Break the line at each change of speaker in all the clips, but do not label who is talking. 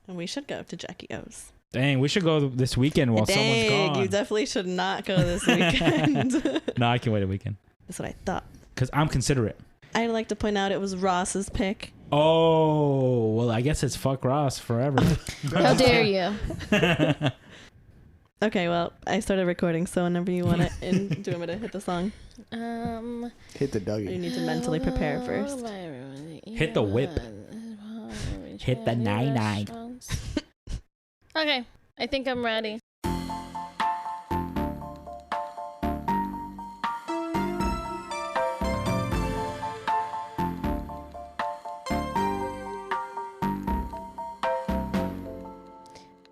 And we should go to Jackie O's.
Dang, we should go this weekend while someone's gone.
You definitely should not go this weekend.
No, I can wait a weekend.
That's what I thought.
Because I'm considerate.
I'd like to point out it was Ross's pick.
Oh, well, I guess it's fuck Ross forever.
How dare you?
Okay, well, I started recording, so whenever you want it, and do you want me to hit the song?
Hit the
Or you
Dougie.
need to mentally prepare first.
Hit the whip. Hit the 9-9.
Okay, I think I'm ready.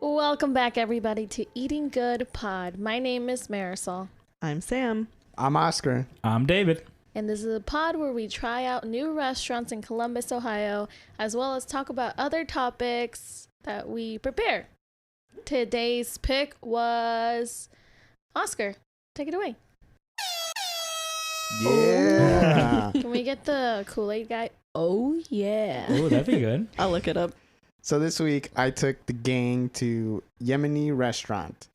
Welcome back, everybody, to Eating Good Pod. My name is Marisol,
I'm Sam.
I'm Oscar.
I'm David.
and this is a pod where we try out new restaurants in Columbus, Ohio, as well as talk about other topics that we prepare. Today's pick was Oscar. Take it away.
Yeah.
Can we get the Kool-Aid guy? Oh, yeah.
Oh, that'd be good.
I'll look it up.
So this week I took the gang to Yemeni Restaurant,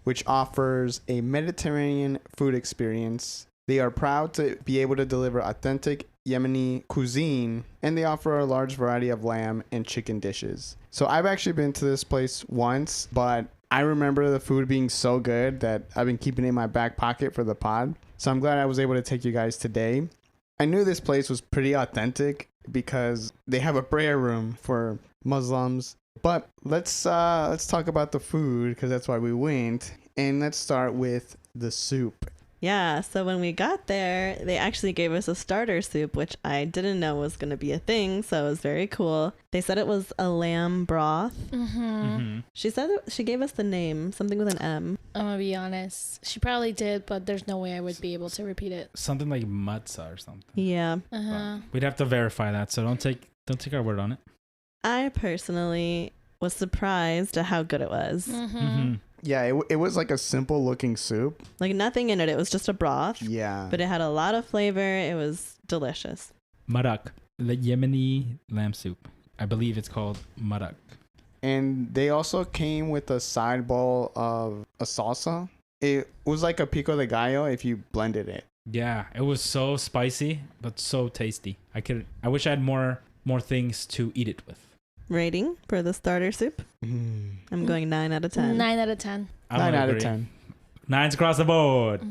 which offers a Mediterranean food experience. They are proud to be able to deliver authentic Yemeni cuisine, and they offer a large variety of lamb and chicken dishes. So I've actually been to this place once, but I remember the food being so good that I've been keeping it in my back pocket for the pod. So I'm glad I was able to take you guys today. I knew this place was pretty authentic because they have a prayer room for Muslims. But let's talk about the food because that's why we went. And let's start with the soup.
Yeah, so when we got there, they actually gave us a starter soup, which I didn't know was going to be a thing, so it was very cool. They said it was a lamb broth. She said she gave us the name, something with an M.
I'm going to be honest. She probably did, but there's no way I would be able to repeat it.
Something like matzah or something.
Yeah.
But we'd have to verify that, so don't take our word on it.
I personally was surprised at how good it was.
Yeah, it was like a simple looking soup.
Like nothing in it. It was just a broth.
Yeah.
But it had a lot of flavor. It was delicious.
Marak, the Yemeni lamb soup. I believe it's called marak.
And they also came with a side bowl of a salsa. It was like a pico de gallo if you blended it.
Yeah, it was so spicy, but so tasty. I wish I had more things to eat it with.
Rating for the starter soup? I'm going 9 out of 10.
9 out of 10.
9 out of 10.
9s across the board.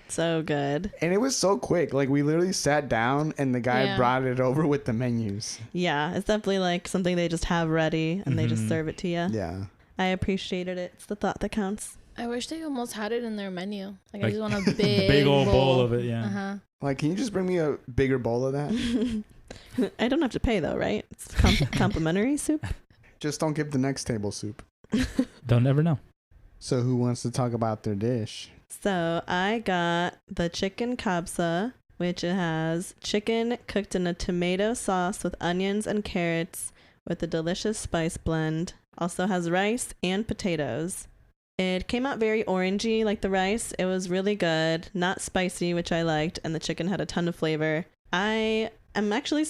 So good.
And it was so quick. Like we literally sat down and the guy
Yeah.
brought it over with the menus.
Yeah, it's definitely like something they just have ready and they just serve it to you.
Yeah.
I appreciated it. It's the thought that counts.
I wish they almost had it in their menu. Like I
Like,
just want a big
old bowl of it, yeah.
Like, can you just bring me a bigger bowl of that?
I don't have to pay though, right? It's complimentary soup.
Just don't give the next table soup.
Don't ever know.
So who wants to talk about their dish?
So I got the chicken kabsa, which has chicken cooked in a tomato sauce with onions and carrots with a delicious spice blend. Also has rice and potatoes. It came out very orangey like the rice. It was really good, not spicy, which I liked, and the chicken had a ton of flavor. I am actually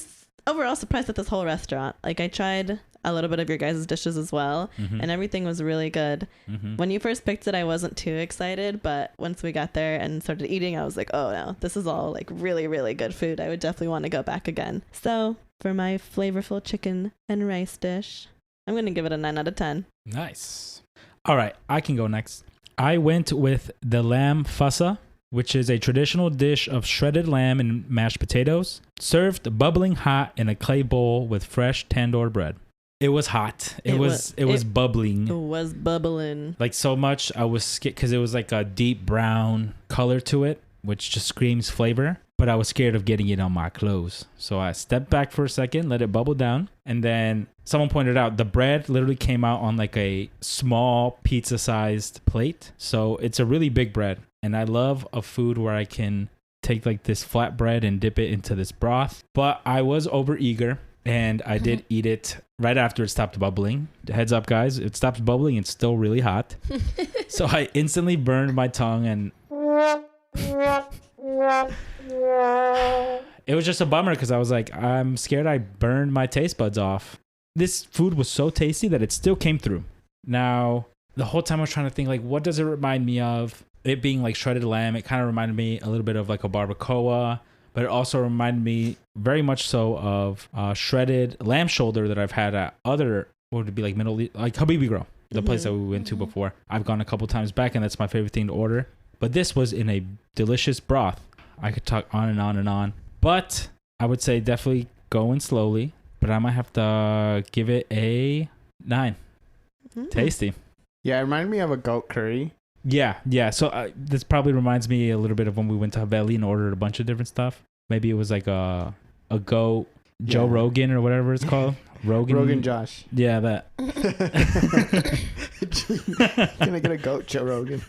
overall surprised at this whole restaurant. Like I tried a little bit of your guys' dishes as well, and everything was really good. When you first picked it, I wasn't too excited, but once we got there and started eating, I was like, oh no, this is all like really, really good food. I would definitely want to go back again. So for my flavorful chicken and rice dish, I'm going to give it a 9 out of 10.
Nice. All right, I can go next. I went with the lamb fassa, which is a traditional dish of shredded lamb and mashed potatoes, served bubbling hot in a clay bowl with fresh tandoor bread. It was hot. It was bubbling.
It was bubbling.
Like so much, I was scared because it was like a deep brown color to it, which just screams flavor. But I was scared of getting it on my clothes. So I stepped back for a second, let it bubble down. And then someone pointed out the bread literally came out on like a small pizza-sized plate. So it's a really big bread. And I love a food where I can take like this flat bread and dip it into this broth. But I was overeager. And I did eat it right after it stopped bubbling. Heads up, guys. It stops bubbling. It's still really hot. So I instantly burned my tongue and it was just a bummer because I was like, I'm scared I burned my taste buds off. this food was so tasty that it still came through. Now, the whole time I was trying to think, like, what does it remind me of? It being like shredded lamb, it kind of reminded me a little bit of like a barbacoa, but it also reminded me very much so of shredded lamb shoulder that I've had at other, what would it be, like like Habibi Grill, the place that we went to before. I've gone a couple times back, and that's my favorite thing to order. But this was in a delicious broth. I could talk on and on and on, but I would say definitely going slowly. But I might have to give it a 9. Tasty.
Yeah, it reminded me of a goat curry.
Yeah. So this probably reminds me a little bit of when we went to Haveli and ordered a bunch of different stuff. Maybe it was like a goat Joe Rogan or whatever it's called. Rogan
Josh.
Yeah, that.
Can I get a goat Joe Rogan?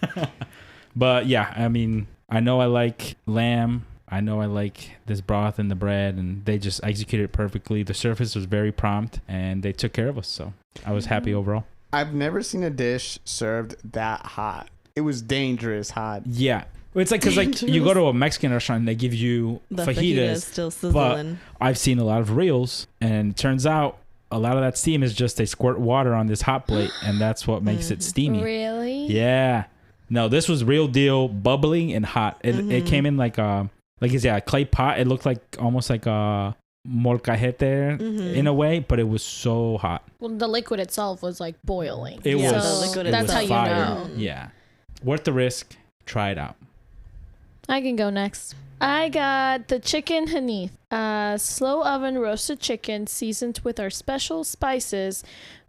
But yeah, I mean, I know I like lamb. I know I like this broth and the bread, and they just executed it perfectly. The service was very prompt, and they took care of us. So I was happy overall.
I've never seen a dish served that hot. It was dangerous hot.
Yeah. It's like, because like you go to a Mexican restaurant and they give you
The
fajitas
still sizzling.
But I've seen a lot of reels, and it turns out a lot of that steam is just they squirt water on this hot plate, and that's what makes it steamy.
Really?
Yeah. No, this was real deal, bubbling and hot. It came in like a clay pot. It looked like almost like a molcajete in a way, but it was so hot.
Well, the liquid itself was like boiling.
It was.
The liquid
It
that's
was
how you
fire.
know.
Yeah. Worth the risk. Try it out.
I can go next. I got the chicken hanith, slow oven roasted chicken seasoned with our special spices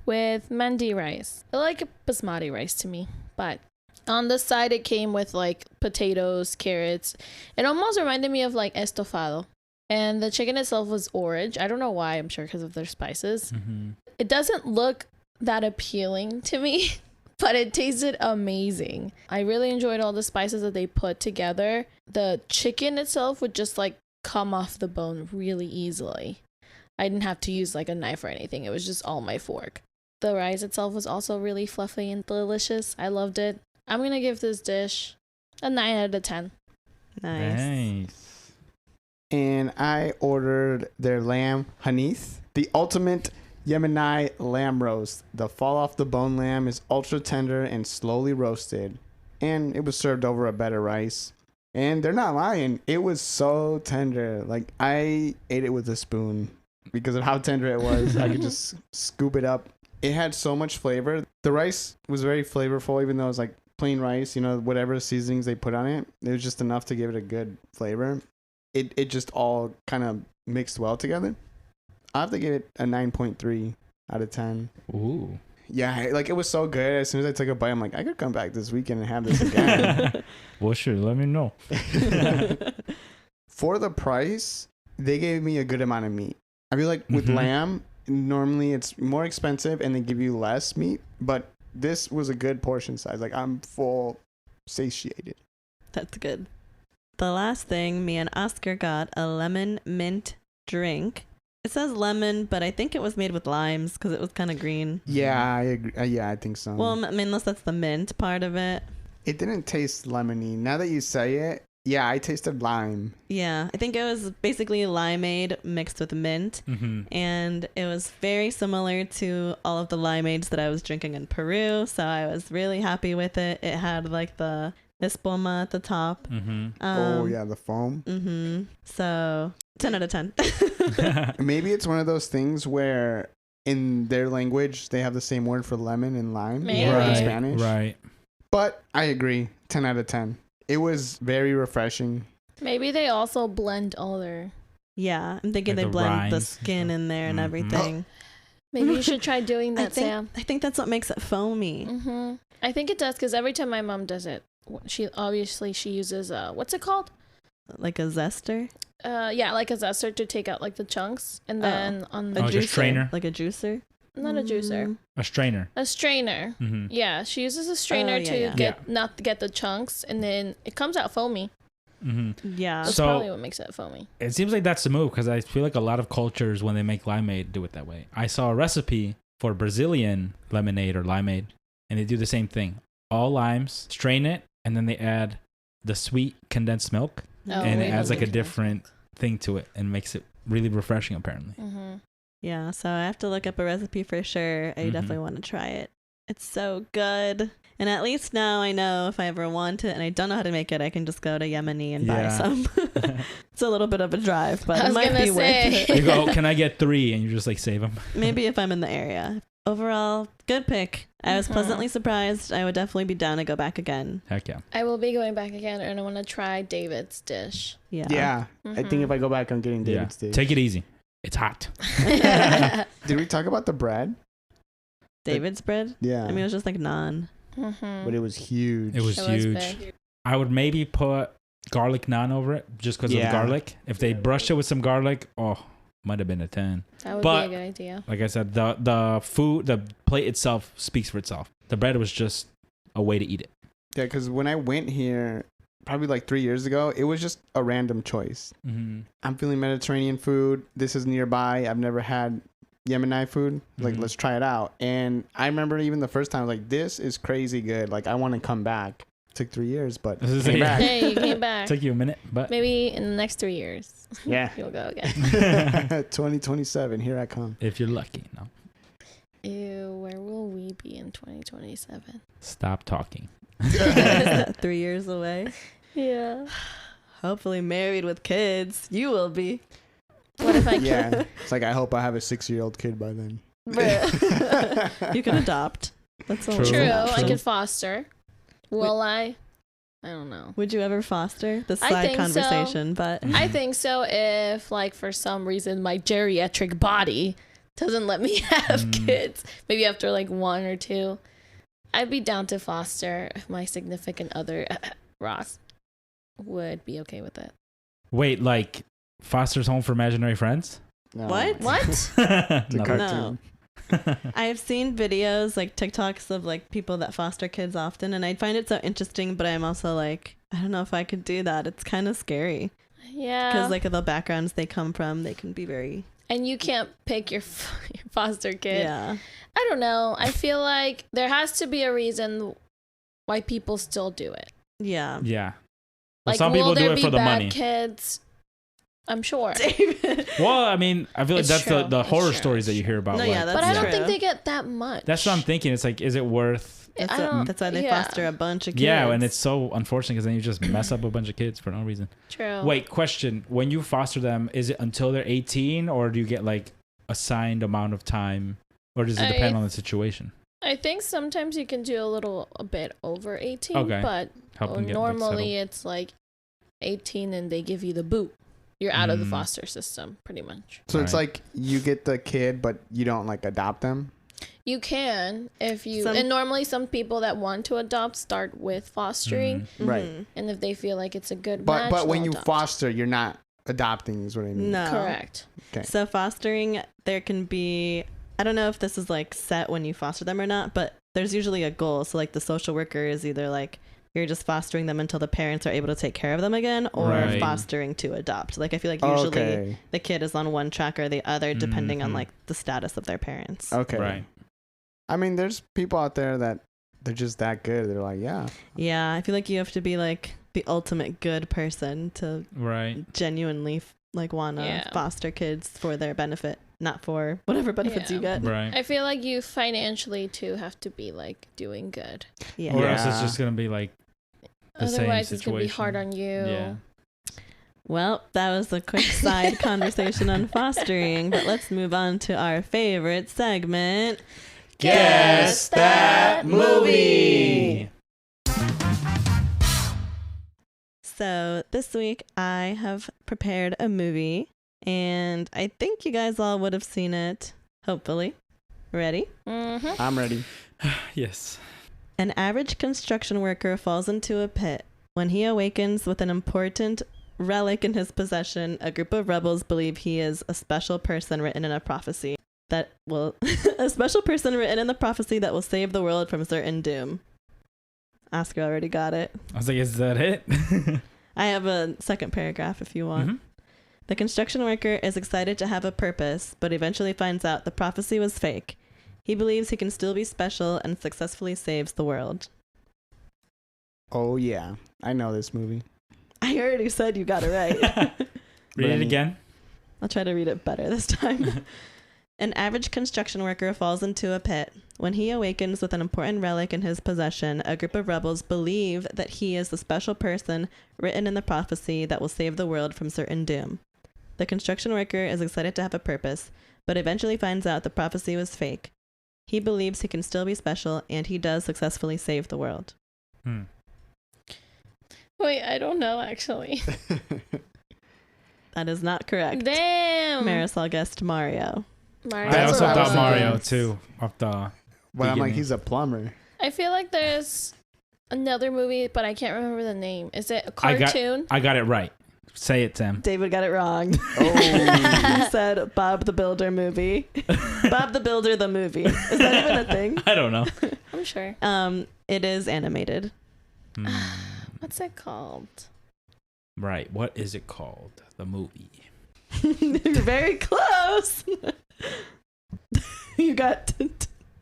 with mandi rice. I like basmati rice to me, but on the side it came with like potatoes, carrots. It almost reminded me of like estofado. And the chicken itself was orange. I don't know why. I'm sure because of their spices. It doesn't look that appealing to me, but it tasted amazing. I really enjoyed all the spices that they put together. The chicken itself would just like come off the bone really easily. I didn't have to use like a knife or anything. It was just all my fork. The rice itself was also really fluffy and delicious. I loved it. I'm going to give this dish a 9 out of 10.
Nice.
And I ordered their lamb hanith, the ultimate Yemeni lamb roast. The fall off the bone lamb is ultra tender and slowly roasted, and it was served over a bed of rice. And they're not lying, it was so tender. Like, I ate it with a spoon because of how tender it was. I could just scoop it up. It had so much flavor. The rice was very flavorful, even though it was like plain rice, you know, whatever seasonings they put on it. It was just enough to give it a good flavor. It just all kind of mixed well together. I have to give it a 9.3 out of 10.
Ooh.
Yeah, like it was so good. As soon as I took a bite, I'm like, I could come back this weekend and have this again.
Well, sure. Let me know.
For the price, they gave me a good amount of meat. I feel like with lamb, normally it's more expensive and they give you less meat, but this was a good portion size. Like, I'm full satiated.
That's good. The last thing, me and Oscar got a lemon mint drink. It says lemon, but I think it was made with limes because it was kind of green.
Yeah, I agree. Yeah, I think so.
Well, I mean, unless that's the mint part of it.
It didn't taste lemony. Now that you say it, yeah, I tasted lime.
Yeah, I think it was basically limeade mixed with mint. And it was very similar to all of the limeades that I was drinking in Peru. So I was really happy with it. It had like the espuma at the top.
Oh, yeah, the foam.
So 10 out of 10.
Maybe it's one of those things where in their language, they have the same word for lemon and lime.
Maybe.
Or in
Right,
Spanish.
Right.
But I agree. 10 out of 10. It was very refreshing.
Maybe they also blend all their...
Yeah, I'm thinking
Like
they
the
blend the
rinds.
skin in there and everything.
Maybe you should try doing that, Sam.
I think that's what makes it foamy.
I think it does because every time my mom does it, she uses what's it called?
Like a zester?
Yeah, like a zester to take out like the chunks, and then on the
like a strainer?
Like a juicer?
not a juicer,
A strainer.
a strainer. Yeah, she uses a strainer to not get the chunks, and then it comes out foamy.
Yeah.
That's
So-
probably what makes it foamy.
It seems like that's the move because I feel like a lot of cultures when they make limeade do it that way. I saw a recipe for Brazilian lemonade or limeade, and they do the same thing. All limes, strain it, and then they add the sweet condensed milk,
Oh,
and
we
it
don't
adds like
do
a different thing to it and makes it really refreshing apparently.
Yeah, so I have to look up a recipe for sure. I definitely want to try it. It's so good. And at least now I know if I ever want it and I don't know how to make it, I can just go to Yemeni and buy some. It's a little bit of a drive, but it might be worth it.
You go, can I get 3? And you just like save them.
Maybe if I'm in the area. Overall, good pick. I was pleasantly surprised. I would definitely be down to go back again.
Heck yeah.
I will be going back again, and I want to try David's dish.
Yeah.
Yeah. I think if I go back, I'm getting David's dish.
Take it easy. It's hot.
Did we talk about the bread?
David's bread?
Yeah.
I mean, it was just like naan.
But it was huge.
It was huge.
big.
I would maybe put garlic naan over it just because of the garlic. If they brushed it with some garlic, might have been a 10.
That would be a good idea.
Like I said, the food, the plate itself speaks for itself. The bread was just a way to eat it.
Yeah, because when I went here, probably like 3 years ago, it was just a random choice. I'm feeling Mediterranean food. This is nearby. I've never had Yemeni food. Like, let's try it out. And I remember even the first time, like, this is crazy good. Like, I want to come back. Took 3 years, but came back.
Hey, you came back.
Took you a minute, but
maybe in the next 3 years.
Yeah.
You'll go again.
2027, here I come.
if you're lucky, no.
Ew, where will we be in 2027?
Stop talking.
Is that 3 years away?
Yeah.
Hopefully married with kids. You will be.
What if I can?
Yeah. It's like, I hope I have a 6-year-old kid by then.
You can adopt. That's all.
True.
True. I
True.
could foster. Will I? I don't know.
Would you ever foster? The
I
side
think
conversation, but
I think so if, like, for some reason my geriatric body doesn't let me have kids. Maybe after, like, 1 or 2. I'd be down to foster if my significant other, Ross, would be okay with it.
Wait, like Foster's Home for Imaginary Friends?
No.
What?
What?
It's a
No.
cartoon.
I've seen videos, like TikToks of like people that foster kids often, and I find it so interesting, but I'm also like, I don't know if I could do that. It's kind of scary.
Yeah.
Because like the backgrounds they come from, they can be very...
And you can't pick your foster kid.
Yeah.
I don't know. I feel like there has to be a reason why people still do it.
Yeah.
Yeah. Well,
Like,
some
will
people do
there
it
be
for the
bad
money.
kids? I'm sure.
David.
Well, I mean, I feel like
It's
that's
true.
the
It's
horror
true.
stories that you hear about.
No,
like,
yeah, that's
But I don't
true.
think they get that much.
that's what I'm thinking. It's like, is it worth?
That's why they foster a bunch of kids.
Yeah, and it's so unfortunate because then you just mess up a bunch of kids for no reason.
True.
Wait, question. When you foster them, is it until they're 18 or do you get like assigned amount of time or does it depend on the situation?
I think sometimes you can do a bit over 18,
Okay.
but
Help them get, like,
normally
settled.
it's like 18 and they give you the boot. You're out of the foster system, pretty much.
So it's
Right.
like you get the kid, but you don't like adopt them.
You can if you and normally some people that want to adopt start with fostering,
Right.
and if they feel like it's a good
But
match,
when
they'll
you
adopt.
foster, you're not adopting is what I mean.
No.
Correct.
Okay.
So fostering, there can be, I don't know if this is like set when you foster them or not, but there's usually a goal. So like the social worker is either like, you're just fostering them until the parents are able to take care of them again, or
Right.
fostering to adopt. Like I feel like usually
Okay.
the kid is on one track or the other, depending on like the status of their parents.
Okay.
Right.
I mean, there's people out there that they're just that good. They're like, yeah.
Yeah, I feel like you have to be like the ultimate good person to
Right.
genuinely like want to foster kids for their benefit, not for whatever benefits you get.
Right.
I feel like you financially too have to be like doing good.
Yeah.
Or else it's
Yeah.
just going to be like the same
Otherwise, it's gonna be hard
situation.
on you.
Yeah.
Well, that was a quick side conversation on fostering, but let's move on to our favorite segment.
Guess that movie.
So this week I have prepared a movie, and I think you guys all would have seen it, hopefully. Ready?
Mm-hmm.
I'm ready.
Yes.
An average construction worker falls into a pit. When he awakens with an important relic in his possession, a group of rebels believe he is a special person written in a prophecy that will a special person written in the prophecy that will save the world from certain doom. Oscar already got it.
I was like, is that it?
I have a second paragraph if you want. The construction worker is excited to have a purpose, but eventually finds out the prophecy was fake. He believes he can still be special and successfully saves the world.
Oh, yeah. I know this movie.
I already said you got it right.
Read it again.
I'll try to read it better this time. An average construction worker falls into a pit. When he awakens with an important relic in his possession, a group of rebels believe that he is the special person written in the prophecy that will save the world from certain doom. The construction worker is excited to have a purpose, but eventually finds out the prophecy was fake. He believes he can still be special, and he does successfully save the world.
Wait, I don't know, actually.
That is not correct.
Damn.
Marisol guessed Mario.
Mario.
I
That's
also
what I was
thought Mario
thinking.
too. Off the
But I'm like,
beginning.
he's a plumber.
I feel like there's another movie, but I can't remember the name. Is it a cartoon?
I got it right. Say it, Sam.
David got it wrong.
Oh.
He said Bob the Builder movie. Bob the Builder the movie. Is that even a thing?
I don't know.
I'm sure.
It is animated.
What's it called?
Right. What is it called? The movie.
You're very close. You got.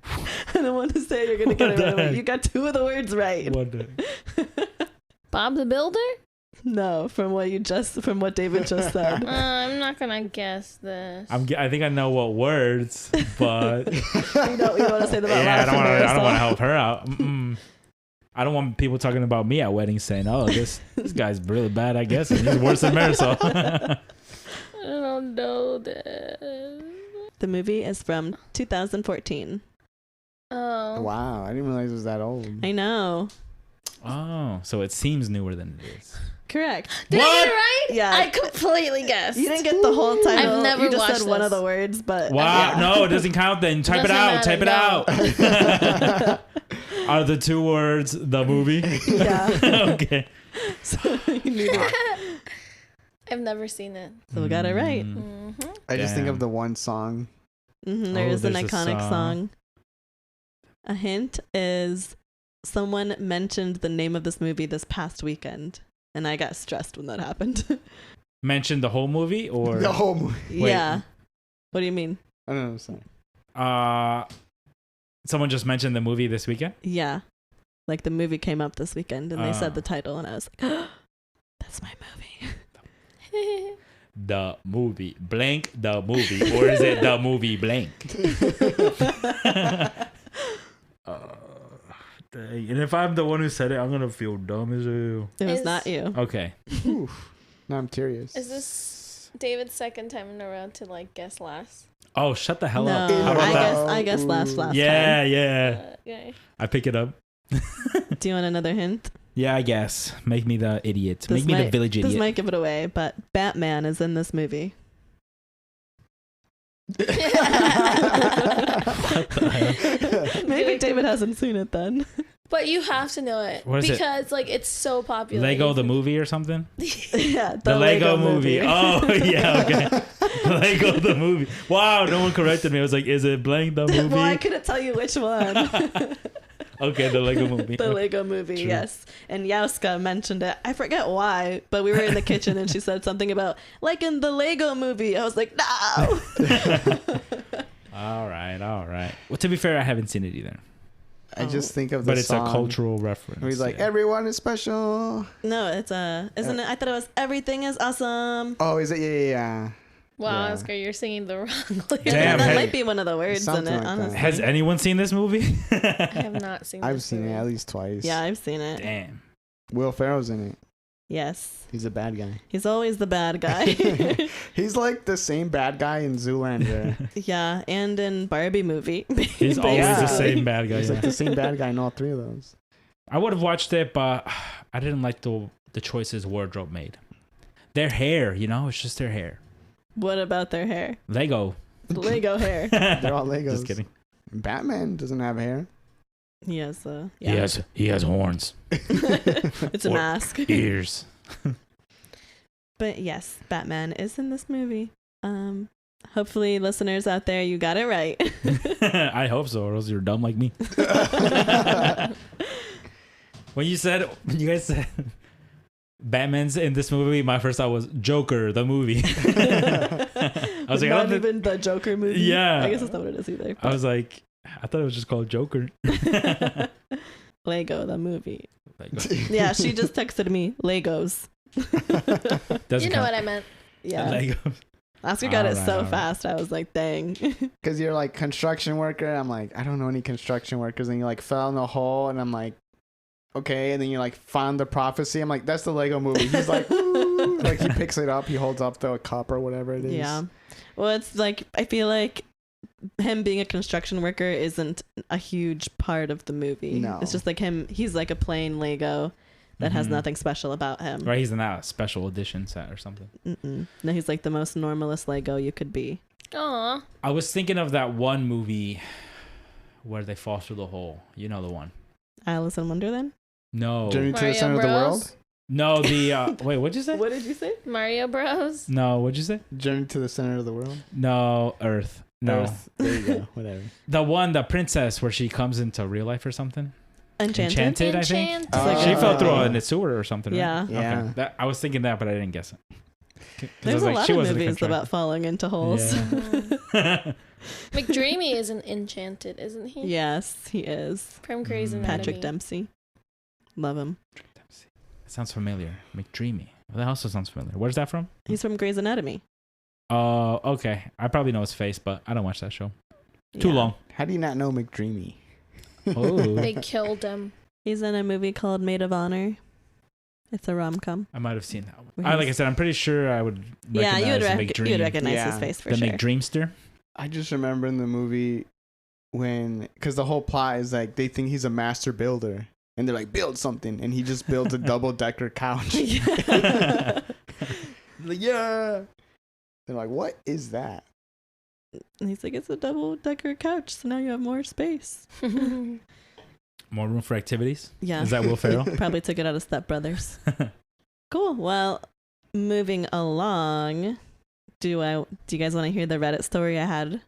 I don't want to say you're gonna get it right. But you got two of the words right.
Bob the Builder?
No, from what David just said.
I'm not gonna guess this.
I think I know what words, but
You want to say the
yeah,
last
I don't want to help her out. I don't want people talking about me at weddings saying, "Oh, this guy's really bad." I guess and he's worse than Marisol.
I don't know this.
The movie is from 2014.
Oh.
Wow, I didn't realize it was that old.
I know.
Oh, so it seems newer than it is.
Correct.
Did I
What?
get it right?
Yeah.
I completely guessed.
You didn't get the whole title.
I've never
You just
watched
said one of
this.
the words, but
Wow,
yeah.
no, it doesn't count. Then type it
Doesn't
out.
matter,
Type it out. Are the two words the movie?
Yeah.
Okay.
So you need it.
I've never seen it.
So we got it right.
Mm.
I just think
Damn.
of the one song.
There
Oh,
is an
there's a
iconic
song.
song. A hint is someone mentioned the name of this movie this past weekend, and I got stressed when that happened.
Mention the whole movie or
The whole movie.
Wait.
Yeah. What do you mean?
I don't know. Sorry.
someone just mentioned the movie this weekend?
Yeah. Like the movie came up this weekend, and they said
Ah.
the title, and I was like, that's my movie.
The movie blank the movie, or is it the movie blank? Dang. And if I'm the one who said it, I'm gonna feel dumb as hell.
It was
Is-
not you.
Okay.
Oof. Now I'm curious.
Is this David's second time in a row to like guess last?
Oh, shut the hell
No,
up. How about
I
that?
guess last time.
Yeah, yeah.
Okay.
I pick it up.
Do you want another hint?
Yeah, I guess. Make me the idiot. Make me the village
This
idiot.
might give it away, but Batman is in this movie. Maybe David hasn't seen it then.
But you have to know it
What is it?
because like it's so popular.
Lego the movie or something?
Yeah,
The Lego movie. Oh, yeah, okay. Lego the movie. Wow, no one corrected me. I was like, is it blank the movie?
Well, I couldn't tell you which one.
Okay, the Lego movie.
The Lego movie,
True.
yes. And Yauska mentioned it. I forget why, but we were in the kitchen and she said something about, like in the Lego movie. I was like, no.
All right. Well, to be fair, I haven't seen it either.
I just think of the
But it's
song
a cultural reference.
where he's like,
yeah.
everyone is special.
No, it's isn't it? I thought it was everything is awesome.
Oh, is it? Yeah.
Wow,
Yeah.
Oscar, you're singing the wrong lyrics.
Damn,
that
hey.
might be one of the words in
Something
it,
like that.
honestly.
Has anyone seen this movie?
I have not seen.
I've
this
seen
movie.
it at least twice.
Yeah, I've seen it.
Damn.
Will Ferrell's in it.
Yes.
He's a bad guy.
He's always the bad guy.
He's like the same bad guy in Zoolander.
Yeah, and in Barbie movie.
He's always the
basically.
same bad guy.
He's
yeah.
like the same bad guy in all three of those.
I would have watched it, but I didn't like the choices wardrobe made. Their hair, it's just their hair.
What about their hair?
Lego.
Lego hair.
They're all Legos.
Just kidding.
Batman doesn't have hair.
He has
He has horns,
It's a
Or-
mask.
ears.
But yes, Batman is in this movie. Hopefully, listeners out there, you got it right.
I hope so, or else you're dumb like me. When you guys said Batman's in this movie, my first thought was Joker, the movie. I was like,
not even the Joker movie.
Yeah.
I guess that's not what it is either.
I was like, I thought it was just called Joker.
Lego, the movie.
Lego.
Yeah, she just texted me Legos.
Doesn't
You know
count.
what I meant.
Yeah.
Lego.
Oscar got it
Alright,
so
alright.
fast. I was like, dang.
Because you're like construction worker. I'm like, I don't know any construction workers. And you like fell in a hole, and I'm like, okay. And then you like found the prophecy. I'm like, that's the Lego movie. He's like, "Ooh," like he picks it up, he holds up the cup or whatever it is.
Yeah. Well, it's like, I feel like him being a construction worker isn't a huge part of the movie.
No.
It's just like him. He's like a plain Lego that has
Mhm.
nothing special about him.
Right, he's in that special edition set or something.
Mm-mm. No, he's like the most normalist Lego you could be.
Aw.
I was thinking of that one movie where they fall through the hole. You know the one.
Alice in Wonderland.
No.
Journey to the
Mario
center of the
Bros.
world.
No, the wait, what'd you say?
What did you say?
Mario Bros.
No, what'd you say?
Journey to the center of the world.
No, Earth. No.
Earth. There you go. Whatever.
The one, the princess where she comes into real life or something.
Enchanted.
I think.
Enchanted.
Oh.
She fell through in the sewer or something.
Yeah.
Right?
Yeah.
Okay. That, I was thinking that, but I didn't guess it. 'Cause I
There's
was
a
like,
lot
she
of
wasn't a
movies
contractor.
about falling into holes.
Yeah.
McDreamy isn't enchanted, isn't he?
Yes, he is.
From Grey's
Mm.
Anatomy.
Patrick Dempsey. Love him.
Sounds familiar. McDreamy. That also sounds familiar. Where's that from?
He's from Grey's Anatomy.
Oh, okay. I probably know his face, but I don't watch that show. Too
Yeah.
long.
How do you not know McDreamy?
Oh.
They killed him.
He's in a movie called Maid of Honor. It's a rom-com.
I might have seen that one.
Where
Like I
he's-
said, I'm pretty sure I would
Yeah,
recognize
you would,
the
you would
McDream.
recognize
Yeah.
his face for
The
sure.
McDreamster.
I just remember in the movie when, because the whole plot is like they think he's a master builder, and they're like, build something, and he just builds a double-decker couch. Like, yeah. They're like, what is that?
And he's like, it's a double-decker couch, so now you have more space.
More room for activities.
Yeah.
Is that Will Ferrell?
Probably took it out of Step Brothers. Cool. Well, moving along. Do you guys want to hear the Reddit story I had?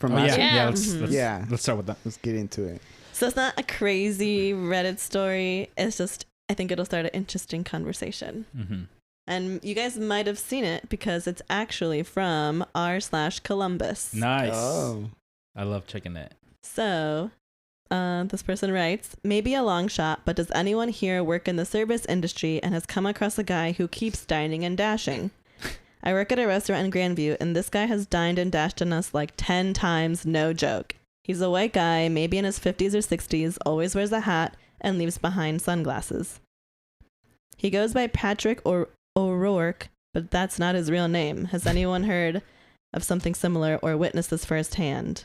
From
Oh
last
yeah,
week?
yeah.
Mhm.
Yeah.
Let's start with that.
Let's get into it.
So it's not a crazy Reddit story. It's just, I think it'll start an interesting conversation.
Mm-hmm.
And you guys might have seen it because it's actually from r/Columbus.
Nice.
Oh.
I love checking that.
So, this person writes, maybe a long shot, but does anyone here work in the service industry and has come across a guy who keeps dining and dashing? I work at a restaurant in Grandview, and this guy has dined and dashed on us like 10 times, no joke. He's a white guy, maybe in his 50s or 60s, always wears a hat, and leaves behind sunglasses. He goes by Patrick O'Rourke, but that's not his real name. Has anyone heard of something similar or witnessed this firsthand?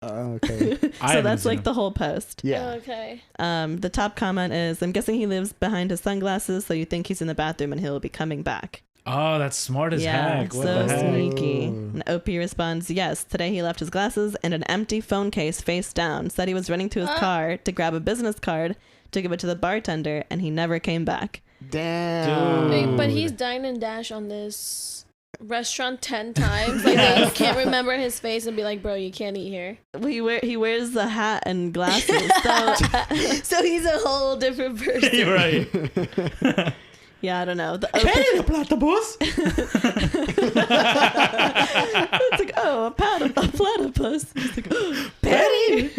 Oh, okay.
I
So
haven't
that's
seen
like
him.
the whole post.
Yeah.
Okay.
The top comment is, I'm guessing he lives behind his sunglasses, so you think he's in the bathroom and he'll be coming back.
Oh, that's smart as
Yeah,
heck. What
so
the heck?
sneaky.
Oh.
And OP responds, yes, today he left his glasses and an empty phone case face down, said he was running to his car to grab a business card to give it to the bartender, and he never came back.
Damn.
Wait, but
Dude.
he's dine and dash on this restaurant 10 times. Like, you can't remember his face and be like, bro, you can't eat here.
Well, he wears a hat and glasses, so he's a whole different person.
You're right.
Yeah, I don't know. The
Penny platypus.
It's like, oh, a platypus. It's like, oh, Penny.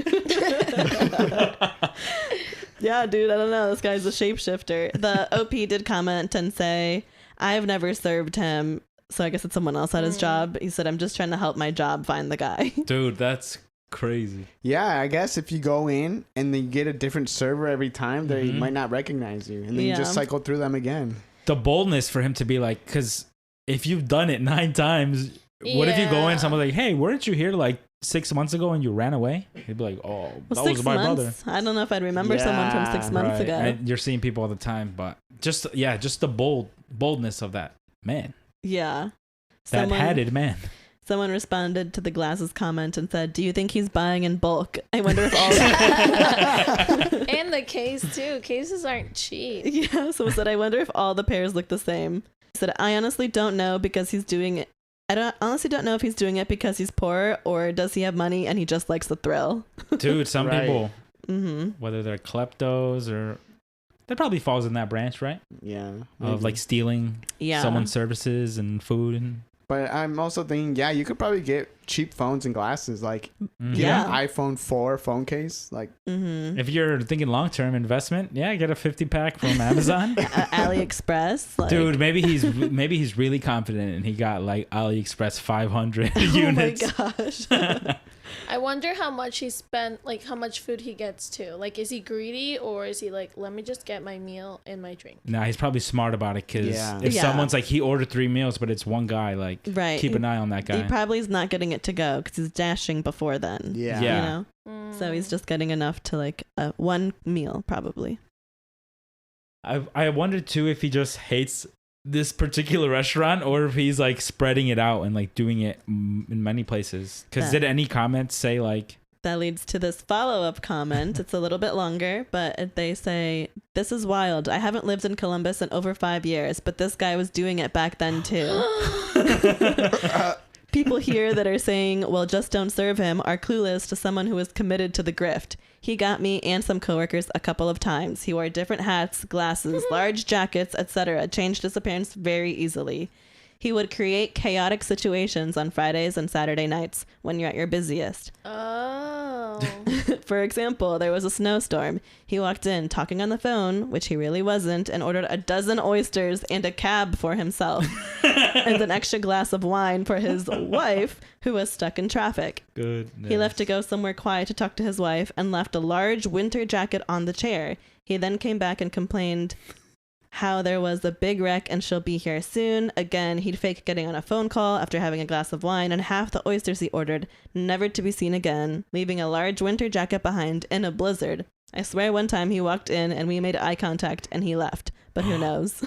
Yeah, dude, I don't know. This guy's a shapeshifter. The OP did comment and say, I've never served him, so I guess it's someone else at his job. He said, I'm just trying to help my job find the guy.
Dude, that's crazy.
Yeah, I guess if you go in and then you get a different server every time, they
Mhm.
might not recognize you. And then you
Yeah.
just cycle through them again.
The boldness for him to be like, because if you've done it 9 times, what if you go in,
Yeah.
someone's like, hey, weren't you here like 6 months ago and you ran away? He'd be like, oh,
Well,
that
6
was my brother.
months. I don't know if I'd remember someone from 6
Yeah,
months
Right.
ago.
And you're seeing people all the time, but just the boldness of that man,
Yeah.
that hatted man.
Someone responded to the glasses comment and said, do you think he's buying in bulk? I wonder if all...
And the case, too. Cases aren't cheap.
Yeah, someone said, I wonder if all the pairs look the same. He said, I honestly don't know because he's doing it. Honestly don't know if he's doing it because he's poor or does he have money and he just likes the thrill.
Dude, some
Right.
people,
Mm-hmm.
whether they're kleptos or that probably falls in that branch, right?
Yeah.
Of like stealing
Yeah.
someone's services and food and
But I'm also thinking, yeah, you could probably get cheap phones and glasses. Like, get
Yeah.
an iPhone 4 phone case. Like,
If you're thinking long-term investment, yeah, get a 50-pack from Amazon.
AliExpress. Like,
Dude, maybe he's really confident and he got like AliExpress 500 units.
Oh my gosh.
I wonder how much he spent, like how much food he gets too. Like, is he greedy or is he like, let me just get my meal and my drink?
Nah, he's probably smart about it because
Yeah.
if
Yeah.
someone's like, he ordered 3 meals, but it's one guy, like,
Right.
keep an eye on that
He
guy.
probably is not getting it to go because he's dashing before then.
yeah.
Yeah.
You know? So he's just getting enough to like one meal probably.
I wondered too if he just hates this particular restaurant or if he's like spreading it out and like doing it in many places. Because
That-
did any comments say like,
That leads to this follow-up comment. It's a little bit longer, but they say, "This is wild. I haven't lived in Columbus in over 5 years, but this guy was doing it back then too." People here that are saying, "Well, just don't serve him," are clueless to someone who is committed to the grift. He got me and some coworkers a couple of times. He wore different hats, glasses, large jackets, etc. Changed his appearance very easily. He would create chaotic situations on Fridays and Saturday nights when you're at your busiest.
Oh.
For example, there was a snowstorm. He walked in talking on the phone, which he really wasn't, and ordered a dozen oysters and a cab for himself and an extra glass of wine for his wife, who was stuck in traffic.
goodness.
He left to go somewhere quiet to talk to his wife and left a large winter jacket on the chair. He then came back and complained how there was a big wreck and she'll be here soon. Again, he'd fake getting on a phone call after having a glass of wine and half the oysters he ordered, never to be seen again, leaving a large winter jacket behind in a blizzard. I swear one time he walked in and we made eye contact and he left, but who knows?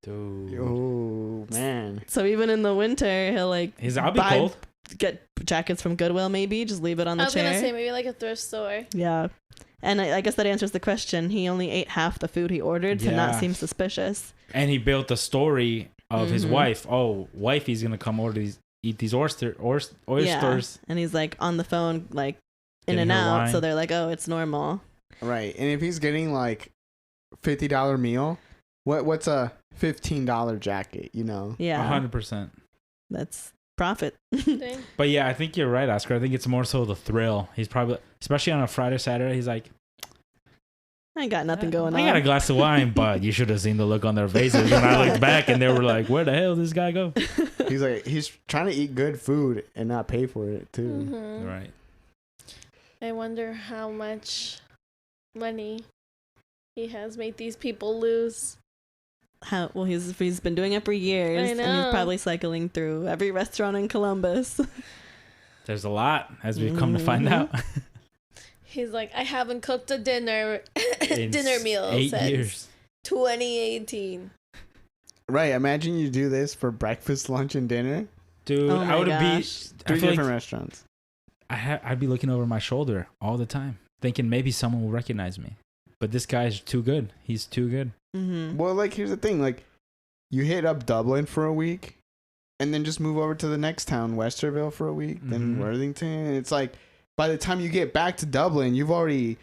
Dude.
Oh, man.
So even in the winter, he'll like
I'll be cold.
get jackets from Goodwill, maybe just leave it on the
I was
chair.
gonna say maybe like a thrift store.
Yeah. And I guess that answers the question. He only ate half the food he ordered to not
Yeah.
seem suspicious.
And he built a story of his
Mhm.
wife. Oh, wifey's gonna come eat these oysters.
Yeah. And he's like on the phone, like in
Getting
and
her
out.
wine.
So they're like, oh, it's normal.
Right. And if he's getting like $50 meal, what's a $15 jacket, you know?
Yeah.
100%.
That's profit.
Thing.
But yeah, I think you're right, Oscar. I think it's more so the thrill. He's probably, especially on a Friday, Saturday, he's like,
I ain't got nothing going on.
I got a glass of wine, but you should have seen the look on their faces when I looked back and they were like, where the hell did this guy go?
He's like, he's trying to eat good food and not pay for it, too.
Mhm.
Right.
I wonder how much money he has made these people lose.
Well, he's been doing it for years.
I
And he's
know.
probably cycling through every restaurant in Columbus.
There's a lot, as we've come to find
Mhm.
out.
He's like, I haven't cooked a dinner
In
dinner meal
8
since
years.
2018.
Right. Imagine you do this for breakfast, lunch, and dinner.
Dude,
Oh
I
my
would be.
gosh.
I
Three
feel
different
like
restaurants.
I'd be looking over my shoulder all the time, thinking maybe someone will recognize me. But this guy's too good. He's too good.
Mm-hmm.
Well, like, here's the thing. Like, you hit up Dublin for a week and then just move over to the next town, Westerville, for a week, then
Mhm.
Worthington. It's like, by the time you get back to Dublin, you've already,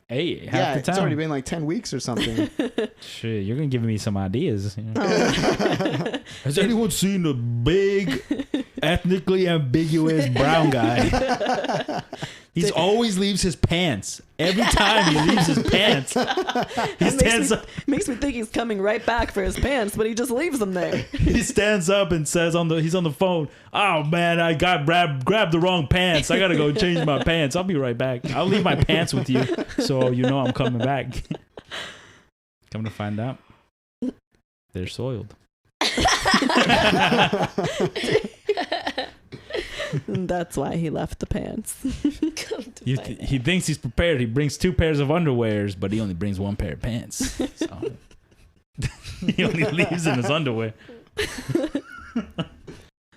Hey, half
yeah,
the
it's
time.
already been like 10 weeks or something.
Shit, you're gonna give me some ideas. You know?
Oh.
Has anyone seen the big, ethnically ambiguous brown guy? He always leaves his pants. Every time he leaves his pants, he stands up.
Makes me think he's coming right back for his pants, but he just leaves them there.
He stands up and says he's on the phone. Oh man, I grabbed the wrong pants. I gotta go change my pants. I'll be right back. I'll leave my pants with you, so you know I'm coming back. Come to find out, they're soiled.
That's why he left the pants.
He thinks he's prepared. He brings 2 pairs of underwears, but he only brings 1 pair of pants. So he only leaves in his underwear.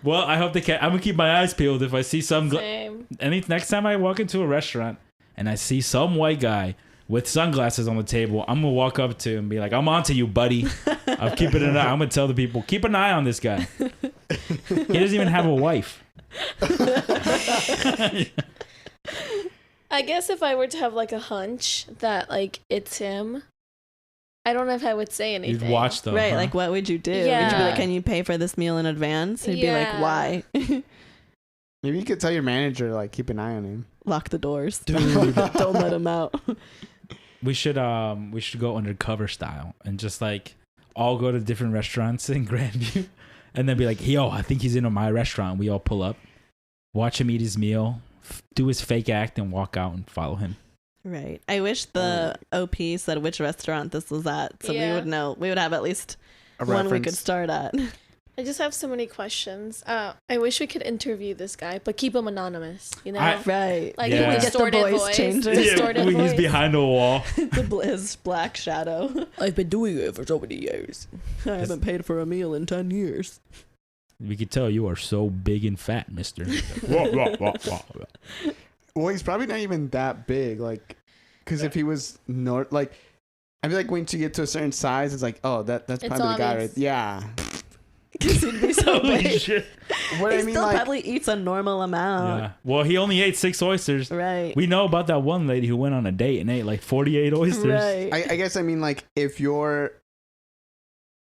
Well, I hope I'm gonna keep my eyes peeled if I see some.
Same.
Next time I walk into a restaurant and I see some white guy with sunglasses on the table, I'm gonna walk up to him and be like, "I'm onto you, buddy. I'm keeping an eye. I'm gonna tell the people, keep an eye on this guy. He doesn't even have a wife."
I guess if I were to have like a hunch that like it's him, I don't know if I would say anything.
You'd watch though,
Right,
huh?
like what would you do? Would you be
Yeah.
like, can you pay for this meal in advance? He'd be like,
Yeah.
why?
Maybe you could tell your manager, like, keep an eye on him.
Lock the doors.
Dude.
Don't let him out.
We should go undercover style and just like all go to different restaurants in Grandview and then be like, yo, I think he's in my restaurant. We all pull up, watch him eat his meal, do his fake act, and walk out and follow him.
Right. I wish the OP said which restaurant this was at, so we
Yeah.
would know. We would have at least
A
one we could
reference.
start at.
I just have so many questions. I wish we could interview this guy, but keep him anonymous. You know,
Right.
like
Yeah.
a
Get the
distorted
voice
voice.
changer.
Distorted
he's
voice.
behind a wall.
His black shadow.
I've been doing it for so many years.
I haven't paid for a meal in 10 years.
We could tell you are so big and fat, mister.
Well, he's probably not even that big. Like, because if he was like, I feel like once you get to a certain size, it's like, oh, that's
It's
probably the guy,
obvious.
right? Yeah.
Because he'd be so
Holy
big.
shit.
What
He
I mean,
still
like,
probably eats a normal amount.
Yeah. Well, he only ate 6 oysters.
Right.
We know about that one lady who went on a date and ate like 48 oysters.
Right.
I guess I mean, like, if you're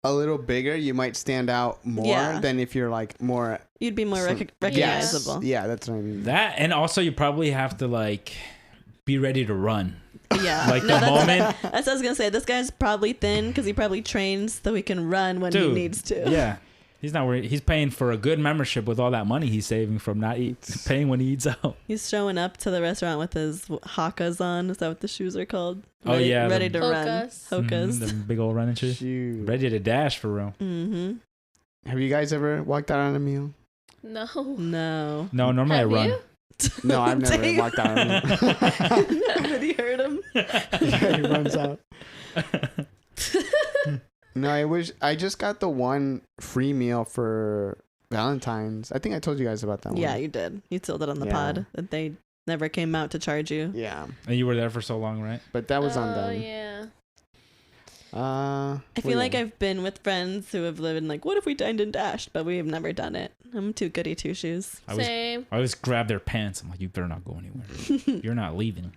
a little bigger, you might stand out more
Yeah.
than if you're like more
You'd be more
Some-
recognizable.
Yeah, that's what I mean.
That, and also you probably have to like be ready to run.
Yeah.
Like the
that's
moment.
That's what I was going to say. This guy's probably thin because he probably trains so he can run when he
Dude,
needs to.
Yeah. He's not worried. He's paying for a good membership with all that money he's saving from not paying when he eats out.
He's showing up to the restaurant with his hakas on. Is that what the shoes are called?
Oh,
Ready,
yeah,
Ready
the-
to run.
Hokas.
Hokas.
The big old running shoes.
Shoot.
Ready to dash for real.
Mm-hmm.
Have you guys ever walked out on a meal?
No.
No.
No, normally
Have
I run.
you?
No, I've never
Damn.
walked out on a meal.
But he heard him.
Yeah, he runs out. No, I just got the one free meal for Valentine's. I think I told you guys about that one.
Yeah, you did. You told it on the
Yeah.
pod that they never came out to charge you.
Yeah,
And you were there for so long, right?
but that was on
Oh,
them.
yeah.
I feel like I've been with friends who have lived in like, what if we dined and dashed? But we've never done it. I'm too goody two shoes.
Same.
I always grab their pants. I'm like, you better not go anywhere. You're not leaving.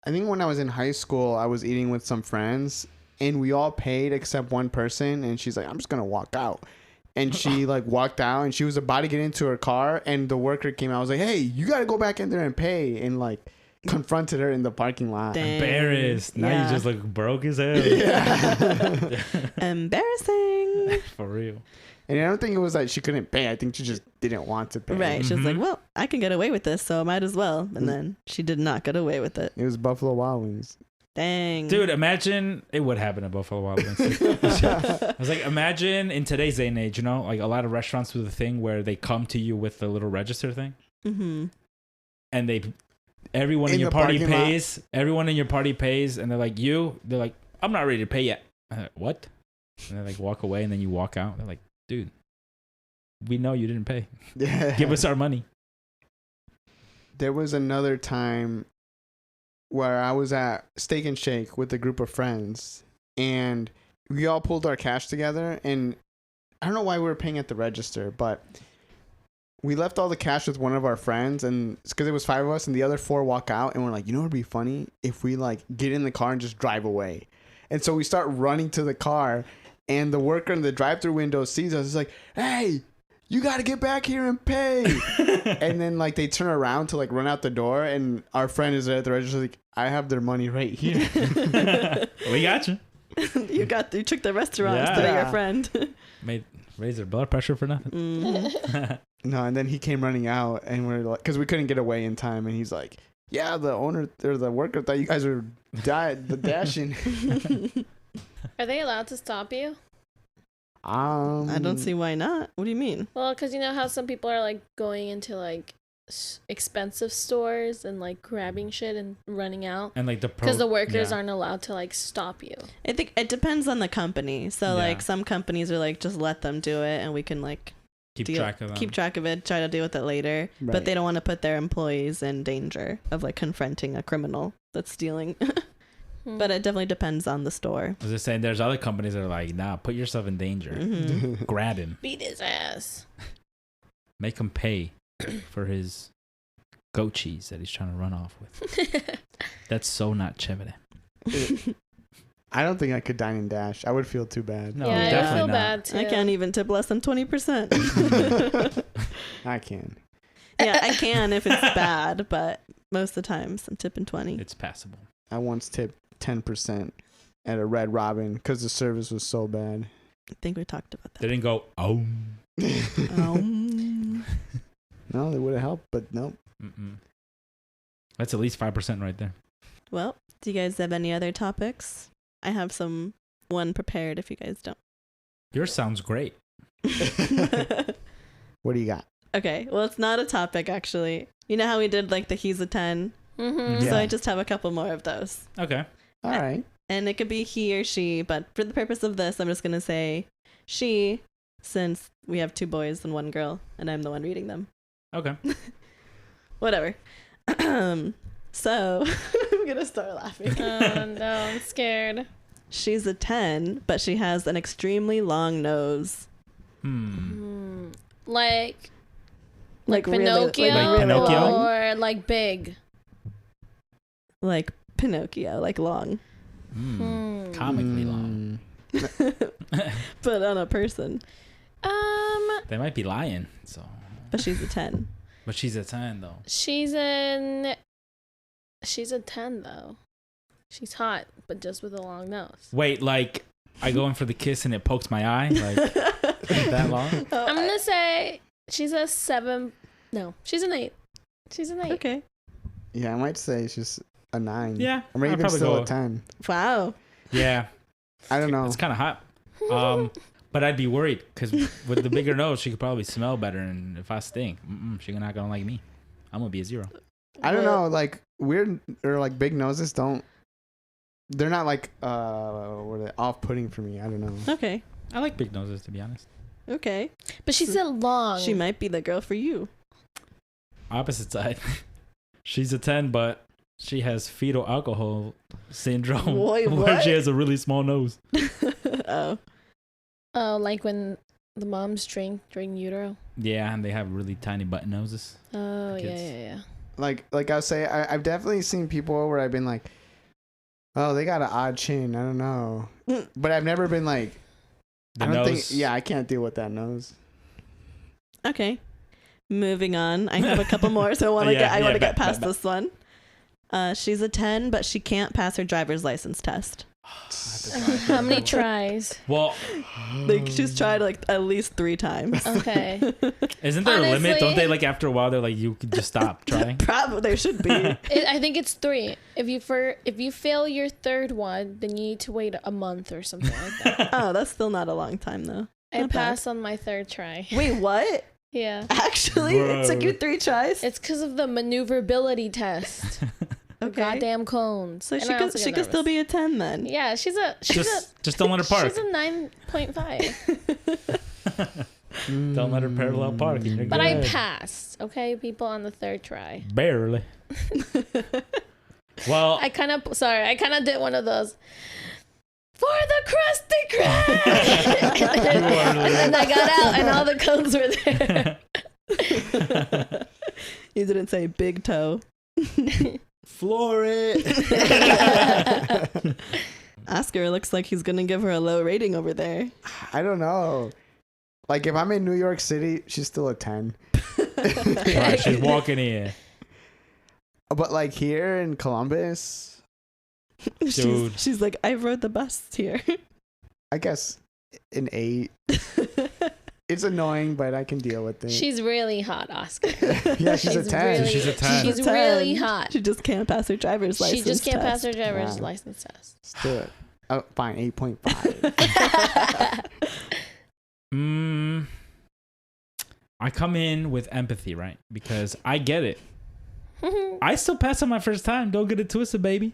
I think when I was in high school, I was eating with some friends, and we all paid except one person, and she's like, "I'm just gonna walk out." And she like walked out, and she was about to get into her car, and the worker came out. I was like, "Hey, you gotta go back in there and pay," and like confronted her in the parking lot.
Dang.
Embarrassed. Now
Yeah.
you just look broke as hell.
Yeah.
Embarrassing.
For real.
And I don't think it was that she couldn't pay. I think she just didn't want to pay.
Right. She was like,
Mhm.
well, I can get away with this, so I might as well. And then she did not get away with it.
It was Buffalo Wild Wings.
Dang.
Dude, imagine it would happen at Buffalo Wild Wings. I was like, imagine in today's day and age, you know, like a lot of restaurants do the thing where they come to you with the little register thing,
Mm-hmm.
and everyone in
In
your
the
party
parking lot.
pays. Everyone in your party pays, and they're like, they're like, I'm not ready to pay yet. I'm like, what? And they like walk away, and then you walk out. They're like, dude, we know you didn't pay. Give us our money.
There was another time where I was at Steak and Shake with a group of friends, and we all pulled our cash together, and I don't know why we were paying at the register, but we left all the cash with one of our friends, and it's because it was 5 of us, and the other 4 walk out, and we're like, you know what would be funny if we like get in the car and just drive away. And so we start running to the car, and the worker in the drive-through window sees us. He's like, hey, you got to get back here and pay. And then like they turn around to like run out the door, and our friend is there at the register like, I have their money right here.
We got you.
you took the restaurant
Yeah.
instead of your
Yeah.
friend.
Raise their blood pressure for nothing.
Mhm.
No, and then he came running out, and we're like, because we couldn't get away in time, and he's like, yeah, the owner or the worker thought you guys were dashing.
Are they allowed to stop you?
I don't see why not. What do you mean?
Well, because you know how some people are like going into like expensive stores and like grabbing shit and running out
And like
because the workers
yeah.
aren't allowed to like stop you.
I think it depends on the company. So
Yeah.
like some companies are like, just let them do it and we can like
keep
deal-
track of them.
keep track of it, try to deal with it later.
Right.
But they don't want to put their employees in danger of like confronting a criminal that's stealing.
Hmm.
But it definitely depends on the store.
I was just saying, there's other companies that are like, nah, put yourself in danger.
Mhm.
Grab him.
Beat his ass.
Make him pay for his goat cheese that he's trying to run off with. That's so not Chevrolet.
I don't think I could dine and dash. I would feel too bad.
No,
yeah, I
definitely
feel
not.
bad too.
I can't even tip less than 20%.
I can.
Yeah, I can if it's bad, but most of the times I'm tipping 20.
It's passable.
I once tipped 10% at a Red Robin because the service was so bad.
I think we talked about
They
that.
didn't go, oh.
No, they would have helped, but nope.
Mm-mm. That's at least 5% right there.
Well, do you guys have any other topics? I have one prepared if you guys don't.
Yours sounds great.
What do you got?
Okay, well, it's not a topic actually. You know how we did like the he's a 10?
Mm-hmm.
Yeah.
So I just have a couple more of those.
Okay.
All right.
And it could be he or she, but for the purpose of this, I'm just going to say she, since we have 2 boys and 1 girl, and I'm the one reading them.
Okay.
Whatever. So, I'm going to start laughing.
Oh no, I'm scared.
She's a 10, but she has an extremely long nose.
Like
Really-
Pinocchio,
Like Pinocchio?
or like big.
Like Pinocchio, like long.
Comically long.
But on a person.
They might be lying. So,
But she's a 10.
but she's a 10 though.
She's a 10 though. She's hot, but just with a long nose.
Wait, like I go in for the kiss and it pokes my eye, like that long?
I'm gonna say she's a 7. No, she's an 8. She's an 8.
Okay.
Yeah, I might say she's a 9.
Yeah,
Or
I'd
even
probably
still
go-
a 10.
Wow.
Yeah,
I don't know.
it's kind of hot. But I'd be worried because with the bigger nose, she could probably smell better, and if I stink, she's not gonna like me. I'm gonna be a 0.
I don't know. Like weird or like big noses don't. They're not like what are they, off-putting for me. I don't know.
Okay.
I like big noses, to be honest.
Okay.
But she said long.
She might be the girl for you.
Opposite side. She's a 10, but she has fetal alcohol syndrome,
Wait,
where
what?
she has a really small nose.
Oh.
Oh, like when the moms drink during utero.
Yeah, and they have really tiny button noses.
Oh,
Kids.
yeah.
Like I'll say, I've definitely seen people where I've been like, oh, they got an odd chin. I don't know, but I've never been like,
The
I don't
nose.
think. Yeah, I can't deal with that nose.
Okay. Moving on. I have a couple more, so I want to get
bet,
past
bet.
this one. She's a 10, but she can't pass her driver's license test.
How many tries?
Well,
Like she's tried like at least 3 times.
Okay.
isn't there a limit?
Honestly-
Don't they like after a while they're like you could just stop trying?
Probably there should be.
I think it's 3. If you fail your 3rd one, then you need to wait a month or something like that.
Oh, that's still not a long time though.
I
Not bad.
passed on my 3rd try.
Wait, what?
Yeah.
Actually, it took you 3 tries.
It's because of the maneuverability test. The
Okay.
goddamn cones.
So
And
she
I
could
also
she
get
could still
nervous.
be a 10 then.
Yeah, she's a
Just don't let her park.
She's a 9.5.
Don't let her parallel park. And you're
But I
good.
passed. Okay, people on the 3rd try.
Barely. Well,
I kind of did one of those. For the Krusty Krab! And then I got out and all the cones were there.
You didn't say big toe.
Floor it.
Oscar looks like he's gonna give her a low rating over there.
I don't know. Like if I'm in New York City, she's still a 10.
right, she's walking in.
But like here in Columbus,
Dude.
She's like, I rode the bus here.
I guess an 8. It's annoying, but I can deal with it.
She's really hot, Oscar.
Yeah, she's a 10.
Really,
She's a 10.
She's
a 10.
really hot.
She just can't pass her driver's license.
She just can't pass her
test.
driver's
Wow.
license test.
Let's do it. Oh, fine, 8.5.
I come in with empathy, right? Because I get it. I still passed on my first time. Don't get it twisted, baby.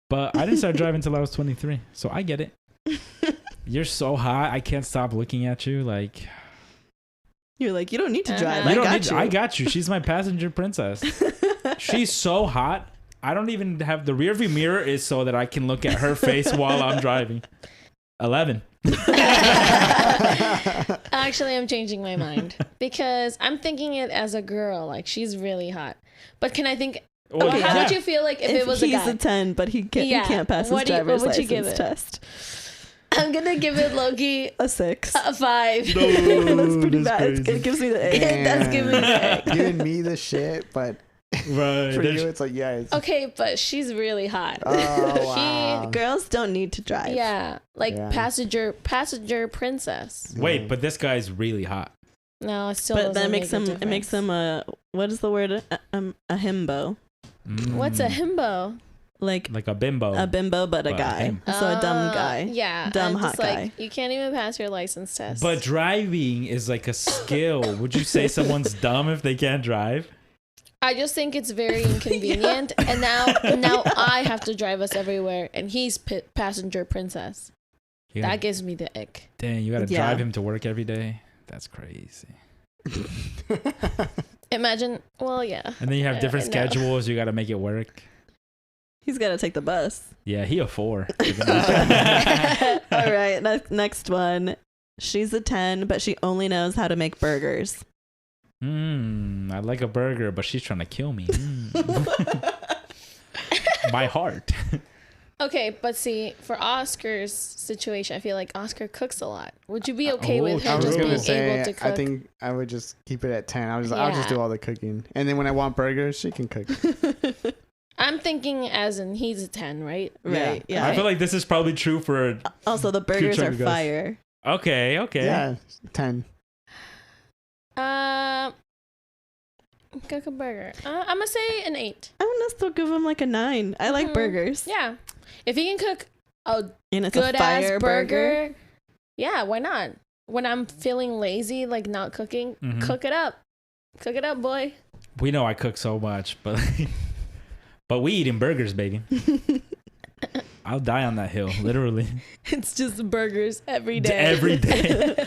But I didn't start driving until I was 23. So I get it. You're so hot. I can't stop looking at you. Like,
You're like, you don't need to drive.
Uh-huh.
I
you don't
got
need,
you.
I got you. She's my passenger princess. She's so hot. I don't even have the rear view mirror is so that I can look at her face while I'm driving. 11.
Actually, I'm changing my mind because I'm thinking it as a girl. Like she's really hot. But can I think
Well,
Okay, how would you feel like if it was a
he's
guy?
a 10, but he can't pass his
What
driver's
would you
license
give it?
test.
I'm gonna give it Loki
A 6.
a 5.
That's pretty
that's
bad.
crazy.
It gives me the 8.
It does give me the
Giving me the shit, but
Right.
for
there's-
you, it's like, yeah. It's,
Okay, but she's really hot.
oh, wow.
Girls don't need to drive.
Yeah, like
Yeah.
passenger princess.
Wait, but this guy's really hot.
No, it still
But
doesn't
that
make
makes
a
him. It makes
difference.
him a. What is the word? A himbo.
What's a
Mm.
himbo?
Like
a bimbo?
a bimbo, but a
But
guy.
him.
So a dumb guy.
Yeah,
Dumb
I'm
hot
just like,
guy.
you can't even pass your license test.
But driving is like a skill. Would you say someone's dumb if they can't drive?
I just think it's very inconvenient, and now I have to drive us everywhere, and he's passenger princess.
You gotta,
That gives me the ick.
dang, you gotta
Yeah.
drive him to work every day. That's crazy.
Imagine, well, yeah.
And then you have different
No.
schedules. You gotta make it work.
He's got to take the bus.
Yeah, he a 4.
All right. Next one. She's a 10, but she only knows how to make burgers.
I like a burger, but she's trying to kill me. My heart.
Okay, but see, for Oscar's situation, I feel like Oscar cooks a lot. Would you be okay with
I
her
was
just
true.
being
gonna say,
able to cook?
I think I would just keep it at 10. I'll just
Yeah.
do all the cooking, and then when I want burgers, she can cook.
I'm thinking as in he's a 10, right?
Right. Yeah.
I feel like this is probably true for.
Also, the burgers are
chunk of guys.
fire.
Okay.
Yeah, 10.
Cook a burger. I'm gonna say an 8.
I'm gonna still give him like a 9. I like
Mhm.
burgers.
Yeah, if he can cook a
And it's
good
a fire
ass burger, yeah, why not? When I'm feeling lazy, like not cooking,
Mhm.
cook it up, boy.
We know I cook so much, but but we eating burgers, baby. I'll die on that hill, literally.
It's just burgers every day.
Every day.